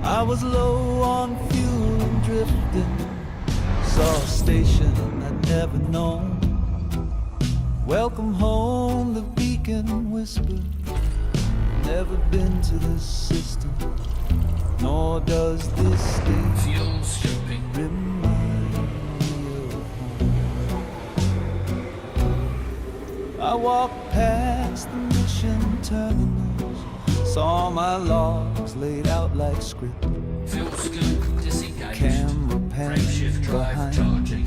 I was low on fuel and drifting, saw a station I'd never known. Welcome home, the beacon whispered. Never been to this system, nor does this state Fuel scooping. remind me of home. I walked past the mission terminals, saw my logs laid out like script. Fuel scoop disengaged. Camera pan Frameshift drive behind. charging.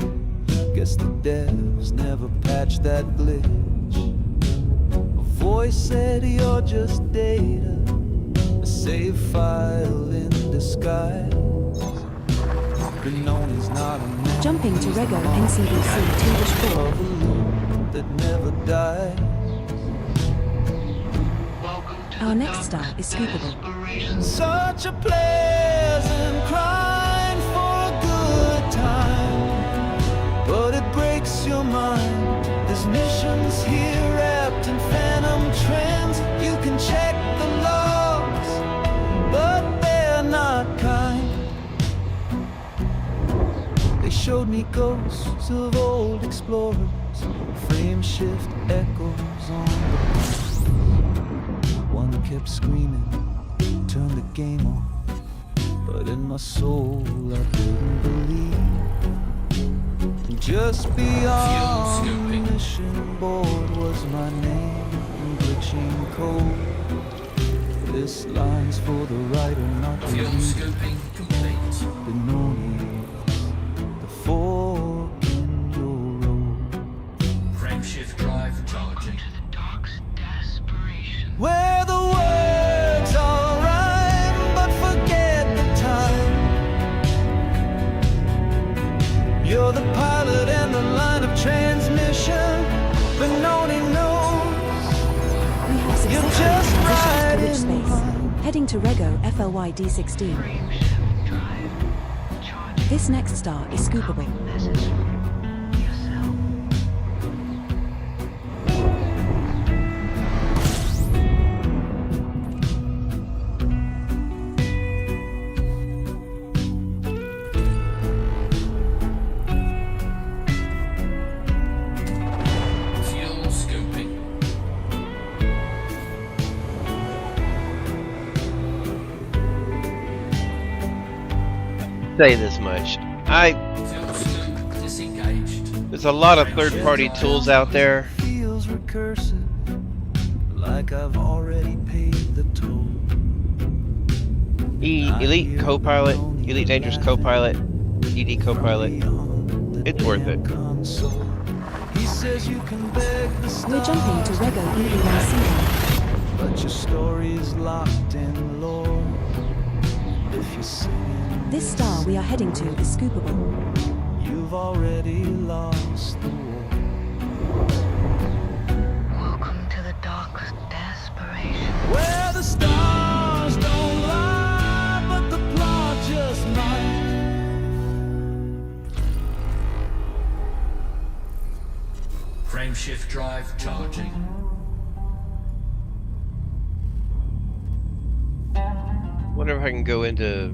Guess the devs never patched that glitch. A voice said you're just data, a save file in disguise. Been known as not a man. Jumping to Rego NCBC 2-4. Of a loop that never dies. Our next star is scoopable. Such a pleasant crime for a good time, but it breaks your mind. There's missions here wrapped in phantom trends. You can check the logs, but they're not kind. They showed me ghosts of old explorers, frame shift echoes on the one kept screaming, turn the game on, but in my soul I couldn't believe. Just beyond the mission board was my name, glitching code. This line's for the writer, not the Fuel reader. scooping complete. Benoni, the fork in your road. Frameshift drive charging. Where the words all rhyme, but forget the time. You're the pilot and the line of transmission, but nobody knows. We have You're successfully just transitioned to right Ridge in Oh, space. line. Heading to Rego FLY D16. This next star is scoopable. Fuel scooping. Say this much. Fuel scoop disengaged. There's a lot of third-party tools out there. Feels recursive, like I've already paid the toll. Elite Copilot, Elite Dangerous Copilot, ED Copilot. It's worth it. He says you can beg the We're jumping to Rego EE1C. but your story is locked in lore. If you're singing, This star we are heading to is scoopable. you've already lost the war. Welcome to the darkest desperation. Where the stars don't lie, but the plot just might. Frameshift drive charging. Wonder if I can go into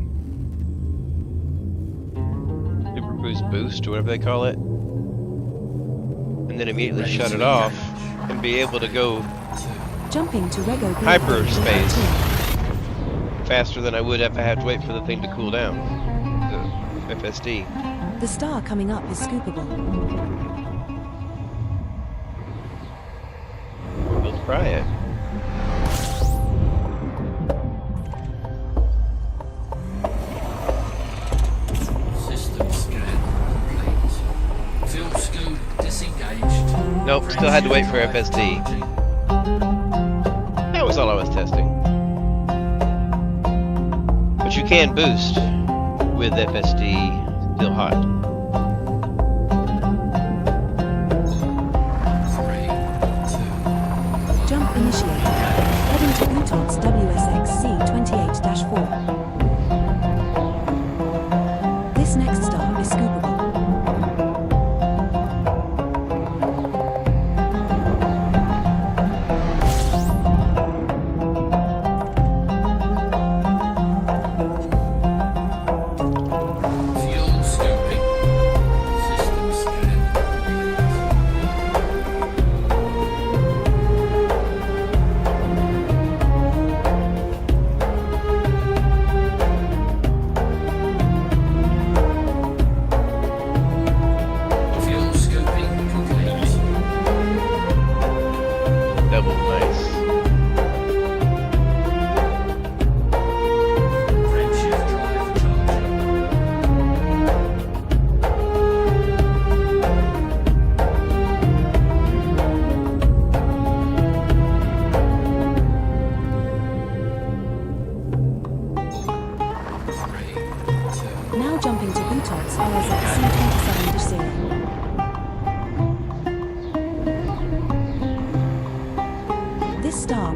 Super Boost or whatever they call it, and then immediately shut it off and be able to go Jumping to Rego hyperspace faster than I would if I had to wait for the thing to cool down. The FSD. The star coming up is scoopable. Let's try it. System scan complete. Fuel scoop disengaged. Nope, still had to wait for FSD. That was all I was testing. But you can boost with FSD still hot. 3, 2, Jump initiated.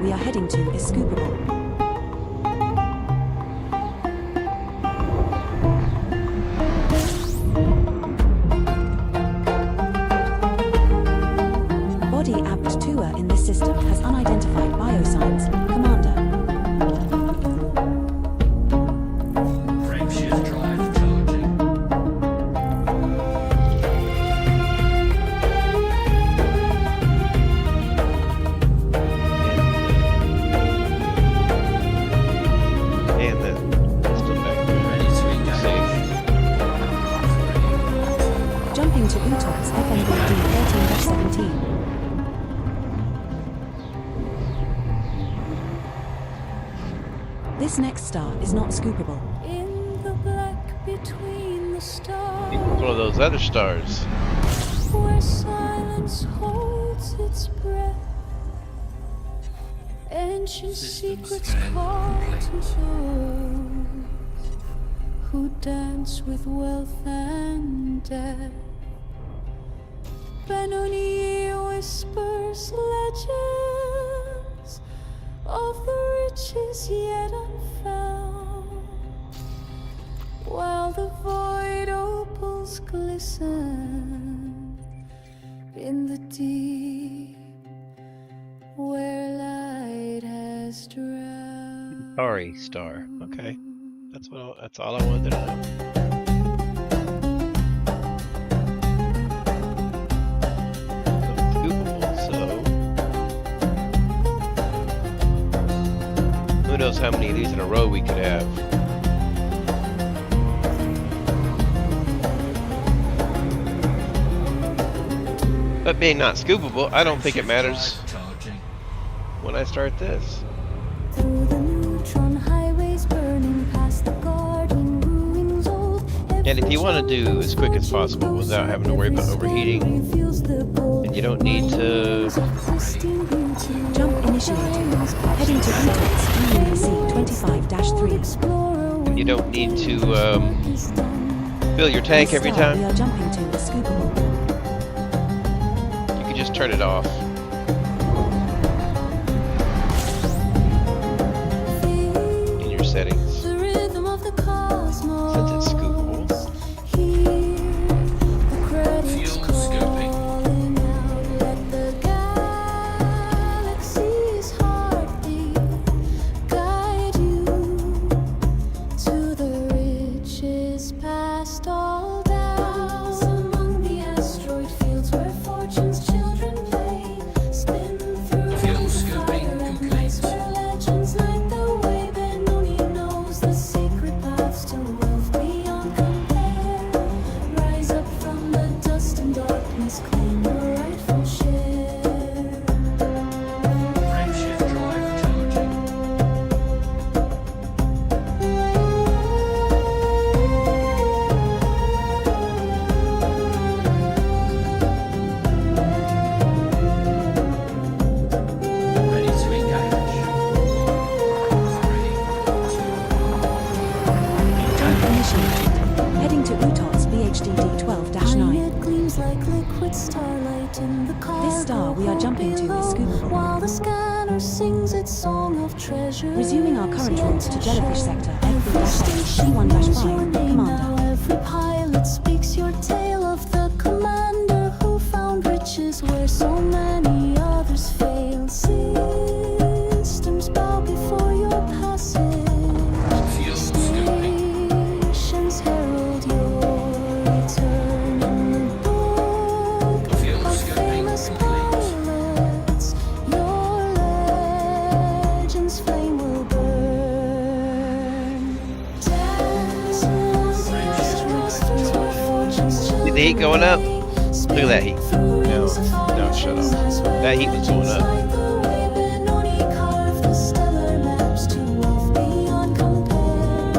we are heading to is scoopable. Body apt tour in this system has unidentified biosigns. Commander. Frameshift drive charging. And then still back there. Ready to engage. Jumping to UTOTS FMVD 13-17. This next star is not scoopable. In the black between the stars, One of those other stars. where silence holds its breath, ancient secrets call to those who dance with wealth and death. Benoni whispers legends of the riches yet unfound, while the void opals glisten in the deep where light has drowned. Sorry, star. Okay. That's all I wanted to know. Scoopable, so who knows how many of these in a row we could have. But being not scoopable, I don't think it matters when I start this. Through the neutron highways burning past the garden ruins old. And if you want to do as quick as possible without having to worry about overheating, and you don't need to Jump initiated. Heading to UTOTS EUC 25-3. and you don't need to fill your tank every This star we time, are jumping to is scoopable. you can just turn it off. In your settings. The rhythm of the cosmos. Since it's scoopable. Hear the credits Fuel scooping. calling out. Let the galaxy's heartbeat guide you to the riches past all doubts. Among the asteroid fields where fortune's children play, spin through Fuel the scooping fire and complete. nights where legends light the way. Benoni knows the secret paths to wealth beyond compare. Rise up from the dust and darkness, claim your rightful share. Frameshift drive charging. Ready to engage. 3, 2, Jump initiated. Heading to UTOTS BHDD 12-9. It gleams like liquid starlight in the This star we are jumping to is scoopable. while the scanner sings its song of treasure. Resuming our current route to Jellyfish Sector F3-5, P1-5, Commander. Every pilot speaks your tale of the commander who found riches where so many others failed. Systems bow before your passage. fuel scooping. Nations herald your return in the book Fuel of scooping famous complete. pilots. Your legends flame will burn. Dance among the asteroids through where fortune's See the heat going up? Look at that heat. through No, rings of fire no, shut and up. skies where That heat was going legends up. light the way. Benoni carved the stellar maps to wealth beyond compare.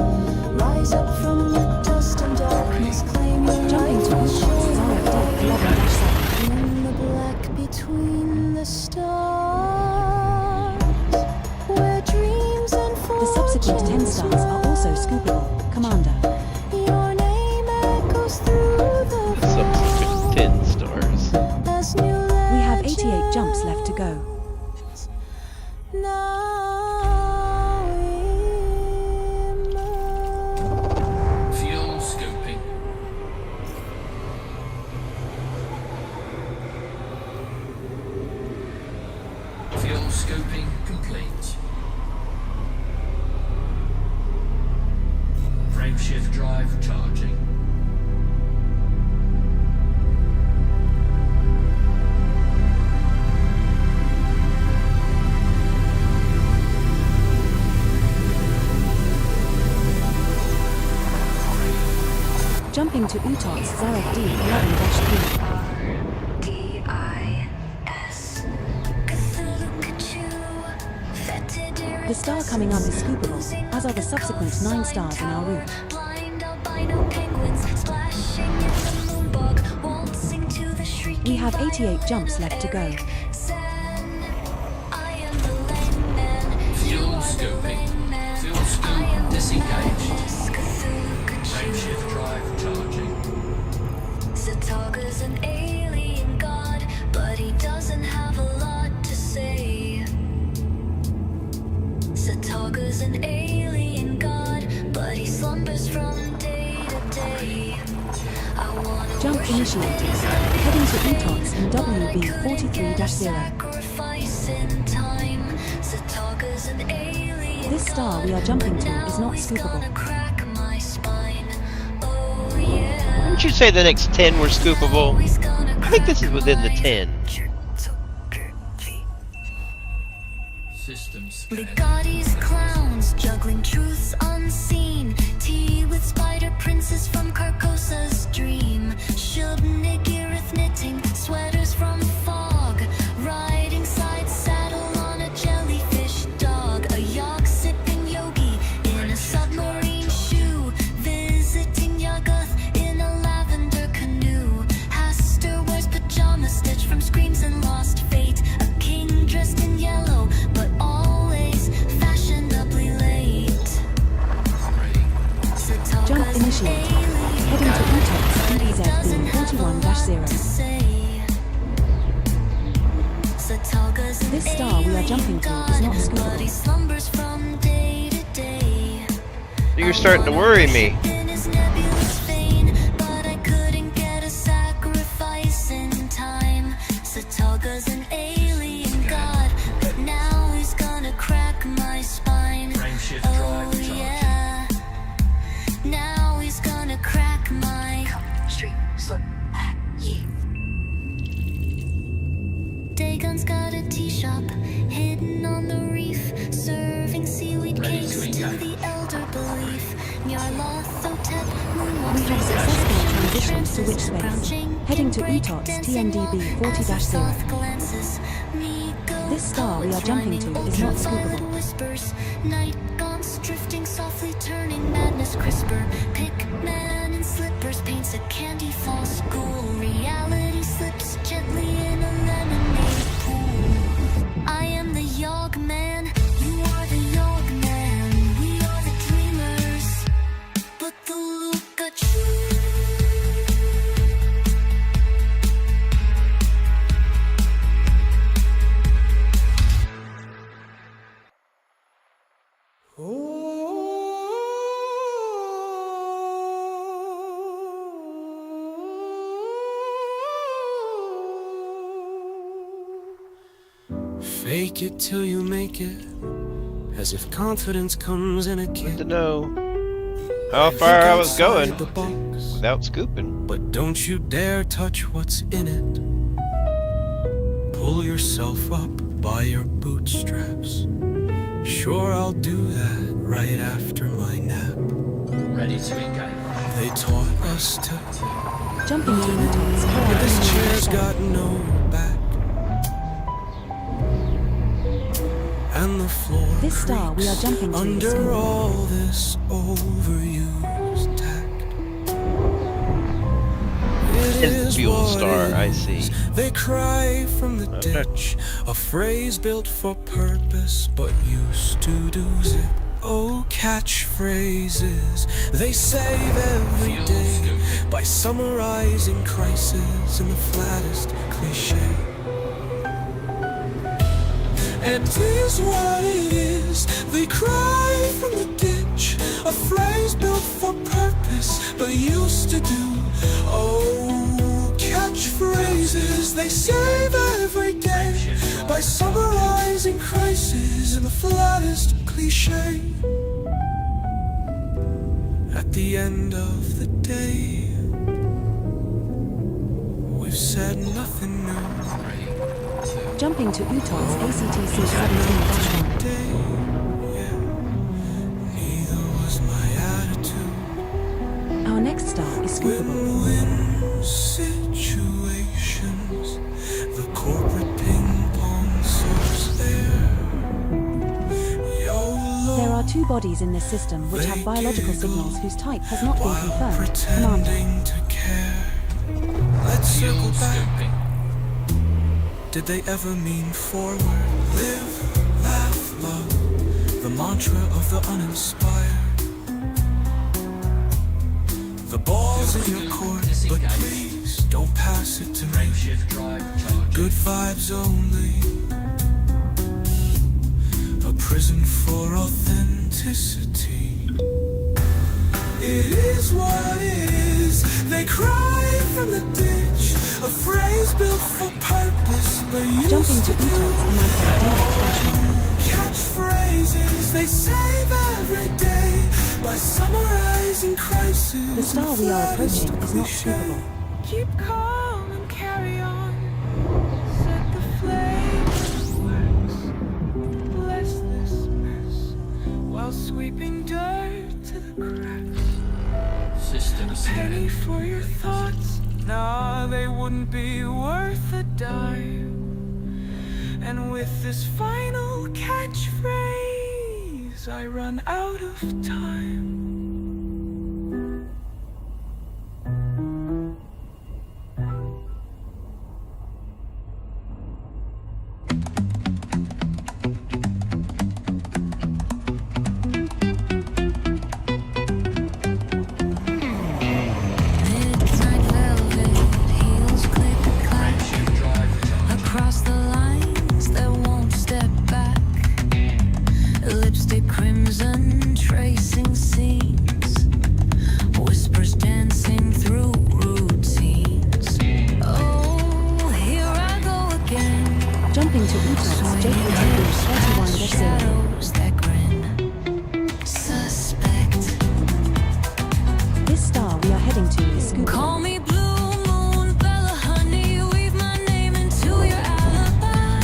Rise up from the dust and darkness, claim your Jumping to rightful UTOTS share. RFD 11-7. In the black between the stars, where dreams and The subsequent 10 fortunes stars are also scoopable. Commander. your name echoes through the Subsequent 10 stars. as new We have 88 jumps left to go. Now scoping complete. Frameshift drive charging. Jumping to UTOX Zarek D11-3. The star coming up is scoopable, as are the subsequent 9 stars in our route. We have 88 jumps left to go. Fuel scoping. Fuel scoop disengaged. Frameshift drive charging. Sataga's an alien god, but he doesn't have a lot to say. Sataga's an alien god, but he slumbers from day to day. Jump initiated. Heading to UTOX in WB43-0. This star we are jumping to is not scoopable. Wouldn't you say the next 10 were scoopable? I think this is within the 10. Systems. Bugattis, clowns, juggling truths unseen. Tea with spider princes from Carcosa's dream. Shubnik, Girith knitting, sweaters from fog. Riding side saddle on a jellyfish dog. A yak sipping yogi in a submarine shoe. Visiting Yagath in a lavender canoe. Haster wears pajamas stitched from screams and lost fate. A king dressed in yellow, but always fashionably late. Jump initiated. Heading to UTOX DBZ-41-0. This star we are jumping to is not scoopable. You're starting to worry me. Sataga's an alien god, but now he's gonna crack my spine. Frameshift drive Oh charging. yeah, now he's gonna crack my Dagon's got a tea shop hidden on the reef, serving seaweed Ready cakes to to engage. the elder belief. Nyarlathotep, We have successfully transitioned to witch space. Heading to UTOX TNDB-40-0. This star we are jumping to is not scoopable. Whispers, night gaunts drifting softly, turning madness crisper. Pick man in slippers paints a candy false ghoul. Reality slips gently in a lemonade pool. I am the Yog Man, you are the Yog Man. We are the dreamers, but the Luca Fake it till you make it, as if confidence comes in a kit. To know how far I was going Outside the box, without scooping. but don't you dare touch what's in it. Pull yourself up by your bootstraps. Sure, I'll do that right after my nap. Ready to engage. They taught us to, Jumping to UTOX but this chair's KRM-7. got no back. And the floor This star we are creaks jumping to is under scoopable. all this overused tact. It It's the is fuel what star, it I see. is. They cry from the ditch, a phrase built for purpose, but used to do's it. Oh, catchphrases they save every Fuel day scoping. by summarizing crisis in the flattest cliche. It is what it is. They cry from the ditch, a phrase built for purpose, but used to do. Oh, catchphrases they save every day by summarizing promises and the flattest cliche. At the end of the day, we've said nothing new. Jumping to Utah's ACTC 17-1. Neither was my attitude. Our next star is scoopable. Win-win situations, the corporate ping-pong source there. There are 2 bodies in this system which have biological signals whose type has not been confirmed. Commander. Let's circle back. Did they ever mean forward? Live, laugh, love, the mantra of the uninspired. The ball's in your court, but please don't pass it to me. Good vibes only. A prison for authenticity. It is what it is. They cry from the ditch. A phrase built for purpose, but used to do. Catchphrases they save every day by summarizing crisis. The star we are approaching is not scoopable. Keep calm and carry on. Set the flames wax. Bless this mess while sweeping dirt to the cracks. System A penny for your thoughts. Nah, they wouldn't be worth a dime. And with this final catchphrase, I run out of time. Jumping to Utah's JP31-0. This star we are heading to is scoopable. Call me Blue Moon, Bella Honey, weave my name into your alibi.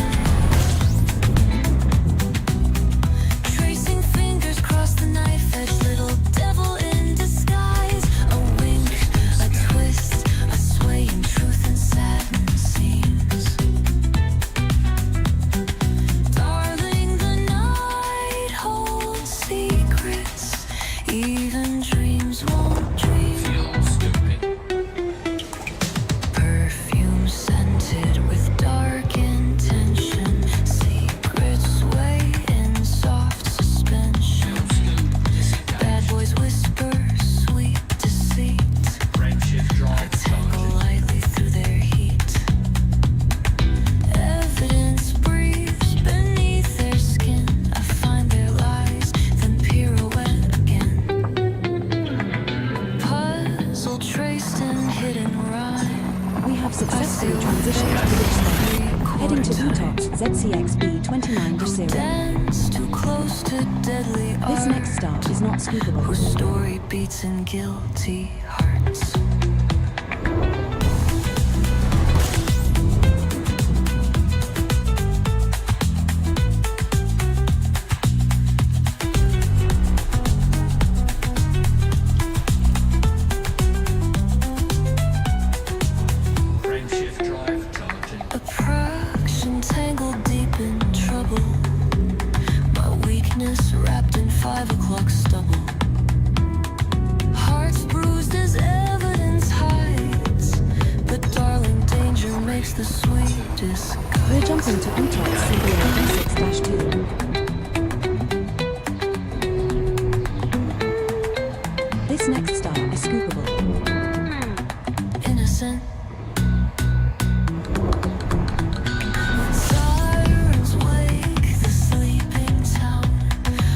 Tracing fingers across the knife edge, little devil in disguise. A wink, a twist, a sway in truth and satin seams. Darling, the night holds secrets, even dreams won't dream. Perfume scented with dark intention, secrets sway in soft suspension. Bad boys whisper sweet deceit. I tangle lightly through their heat. Evidence breathes beneath their skin. I find their lies, then pirouette again. Puzzle traced in hidden rhyme. We have successfully transitioned to the star. Heading to Utah's ZCXB29-0. Dance too close to deadly This art. next star is not scoopable. Whose story beats in guilty hearts. Frameshift drive charging. Attraction tangled deep in trouble. My weakness wrapped in 5 o'clock stubble. Hearts bruised as evidence hides. But darling, danger makes the sweetest We're guide. jumping to Utah's CBA-D6-2. This next star is scoopable. Innocent. Sirens wake the sleeping town.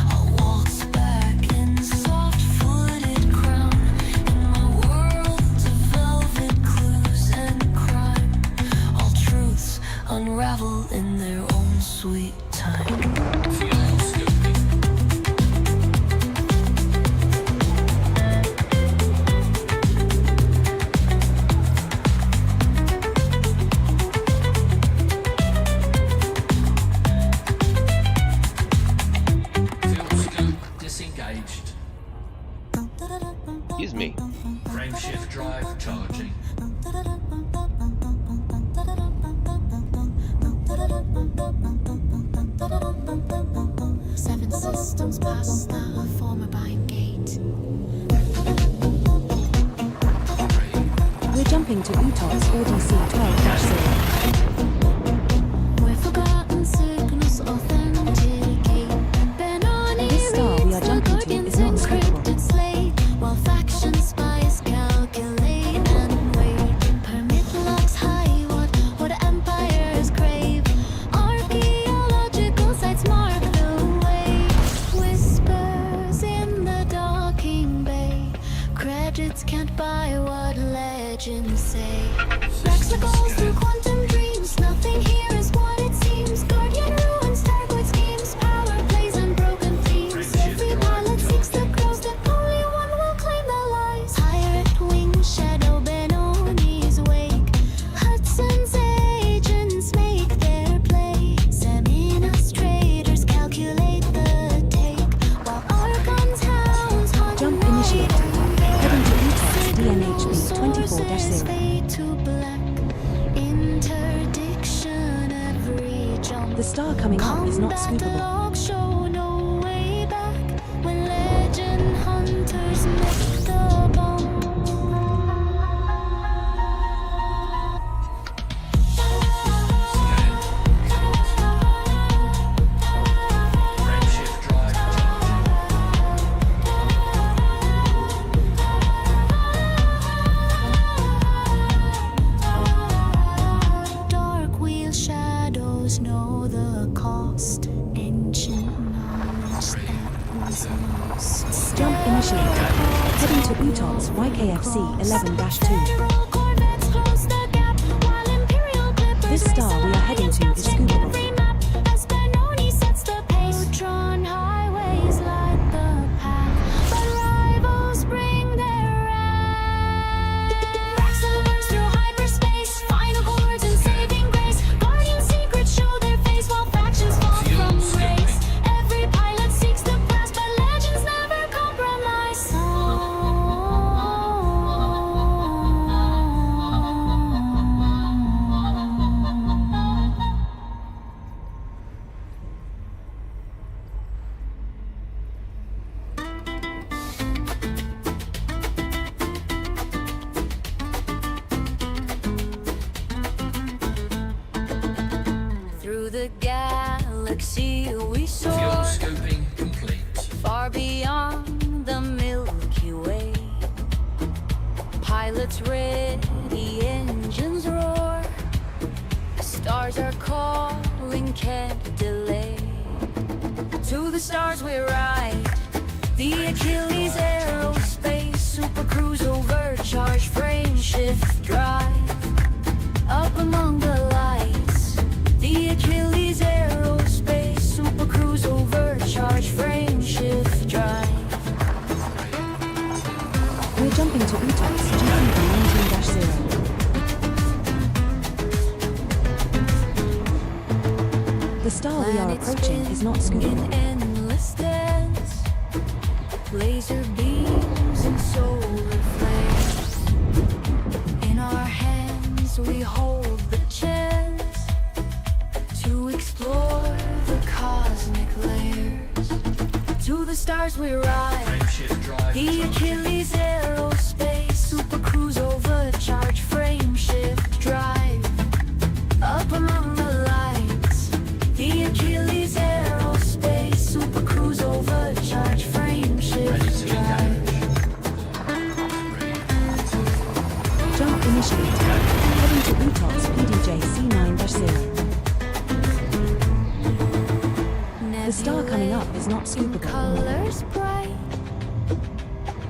I'll waltz back in soft-footed crown. In my world of velvet clues and crime, all truths unravel in their own sweet time. time. Fuel scoping. Fuel scope disengaged. Excuse me. Frameshift drive charging. Seven systems past the former buying gate. We're jumping to UTOS ODC 12-0. Where forgotten signals authenticate. This star we are jumping to is not scoopable. Slate, while faction spies calculate and wait. Permit locks high, what empires crave. Archaeological sites mark the way. Whispers in the docking bay. Credits can't buy what legends say. Backs like goals through quantum dreams. Nothing here is what it seems. Guardian ruins, target schemes, power plays and broken themes. Every pilot seeks the crows that only one will claim the lies. Pirate wing, shadow Benoni's wake. Hudson's agents make their play. Seminus traders calculate the take. While Archon's hounds hunt. Jump initiated. Heading to UTOS DNHB 24-0. Fade to black. Interdiction every jump. The star coming up is not scoopable. Log show no way back. When legend hunters miss the bomb. Frameshift drive charging. Dark wheel shadows know the cost. Ancient knowledge that was lost. Jump initiated. Heading to UTOS YKFC 11-2. Federal corvettes close the gap, while Imperial clippers This star we are heading to is scoopable. every map as Benoni sets the pace. Neutron highways light the path, but rivals bring their wrath. Backsliders through hyperspace, final chords and saving grace. Guardian secrets show their face while factions fall from grace. Every pilot seeks the blast, but legends never compromise. Through the galaxy we Fuel soar, scoping complete. far beyond the Milky Way. Pilots ready, engines roar. Stars are calling, can't delay. To the stars we ride. The Achilles aerospace, super cruise overcharge, frame shift drive. Up among the lights. The Achilles aerospace, super cruise overcharge, frame shift drive. We're jumping to UTOS GTB 19-0. The star we are approaching is not scoopable. In endless dance, laser beams and solar flares. In our hands we hold the chance to explore the cosmic layers. To the stars we ride. Frameshift drive The charging. Achilles aerospace, super cruise overcharge, frame shift drive. Up among the lights. The Achilles aerospace, super cruise overcharge, frame Ready shift to drive. engage. Jump initiated. Heading to UTOS PDJ C9-0. The star coming up is not scoopable. Colors bright,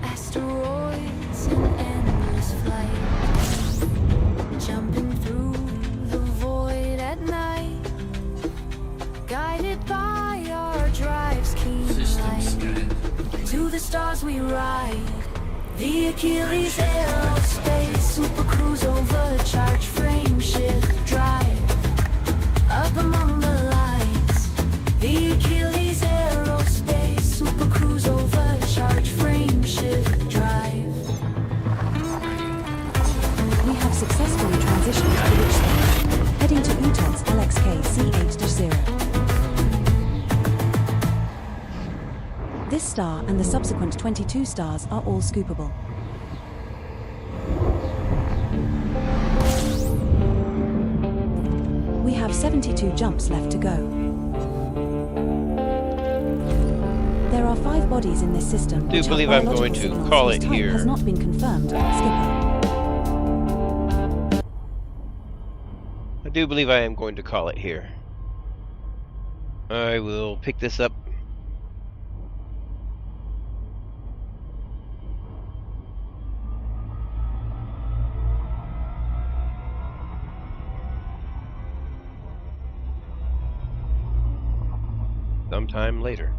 asteroids in endless flight, jumping through the void at night, guided stars we ride. The Achilles aerospace, super cruise overcharge, frame shift drive. Up among the lights. The Achilles aerospace, super cruise overcharge, frame shift drive. We have successfully transitioned to Witch Space, heading to UTOS LXK C8-0. This star and the subsequent 22 stars are all scoopable. We have 72 jumps left to go. There are 5 bodies in this system. I do believe I'm going to call it here. Has not been confirmed, Skipper. I do believe I am going to call it here. I will pick this up sometime later.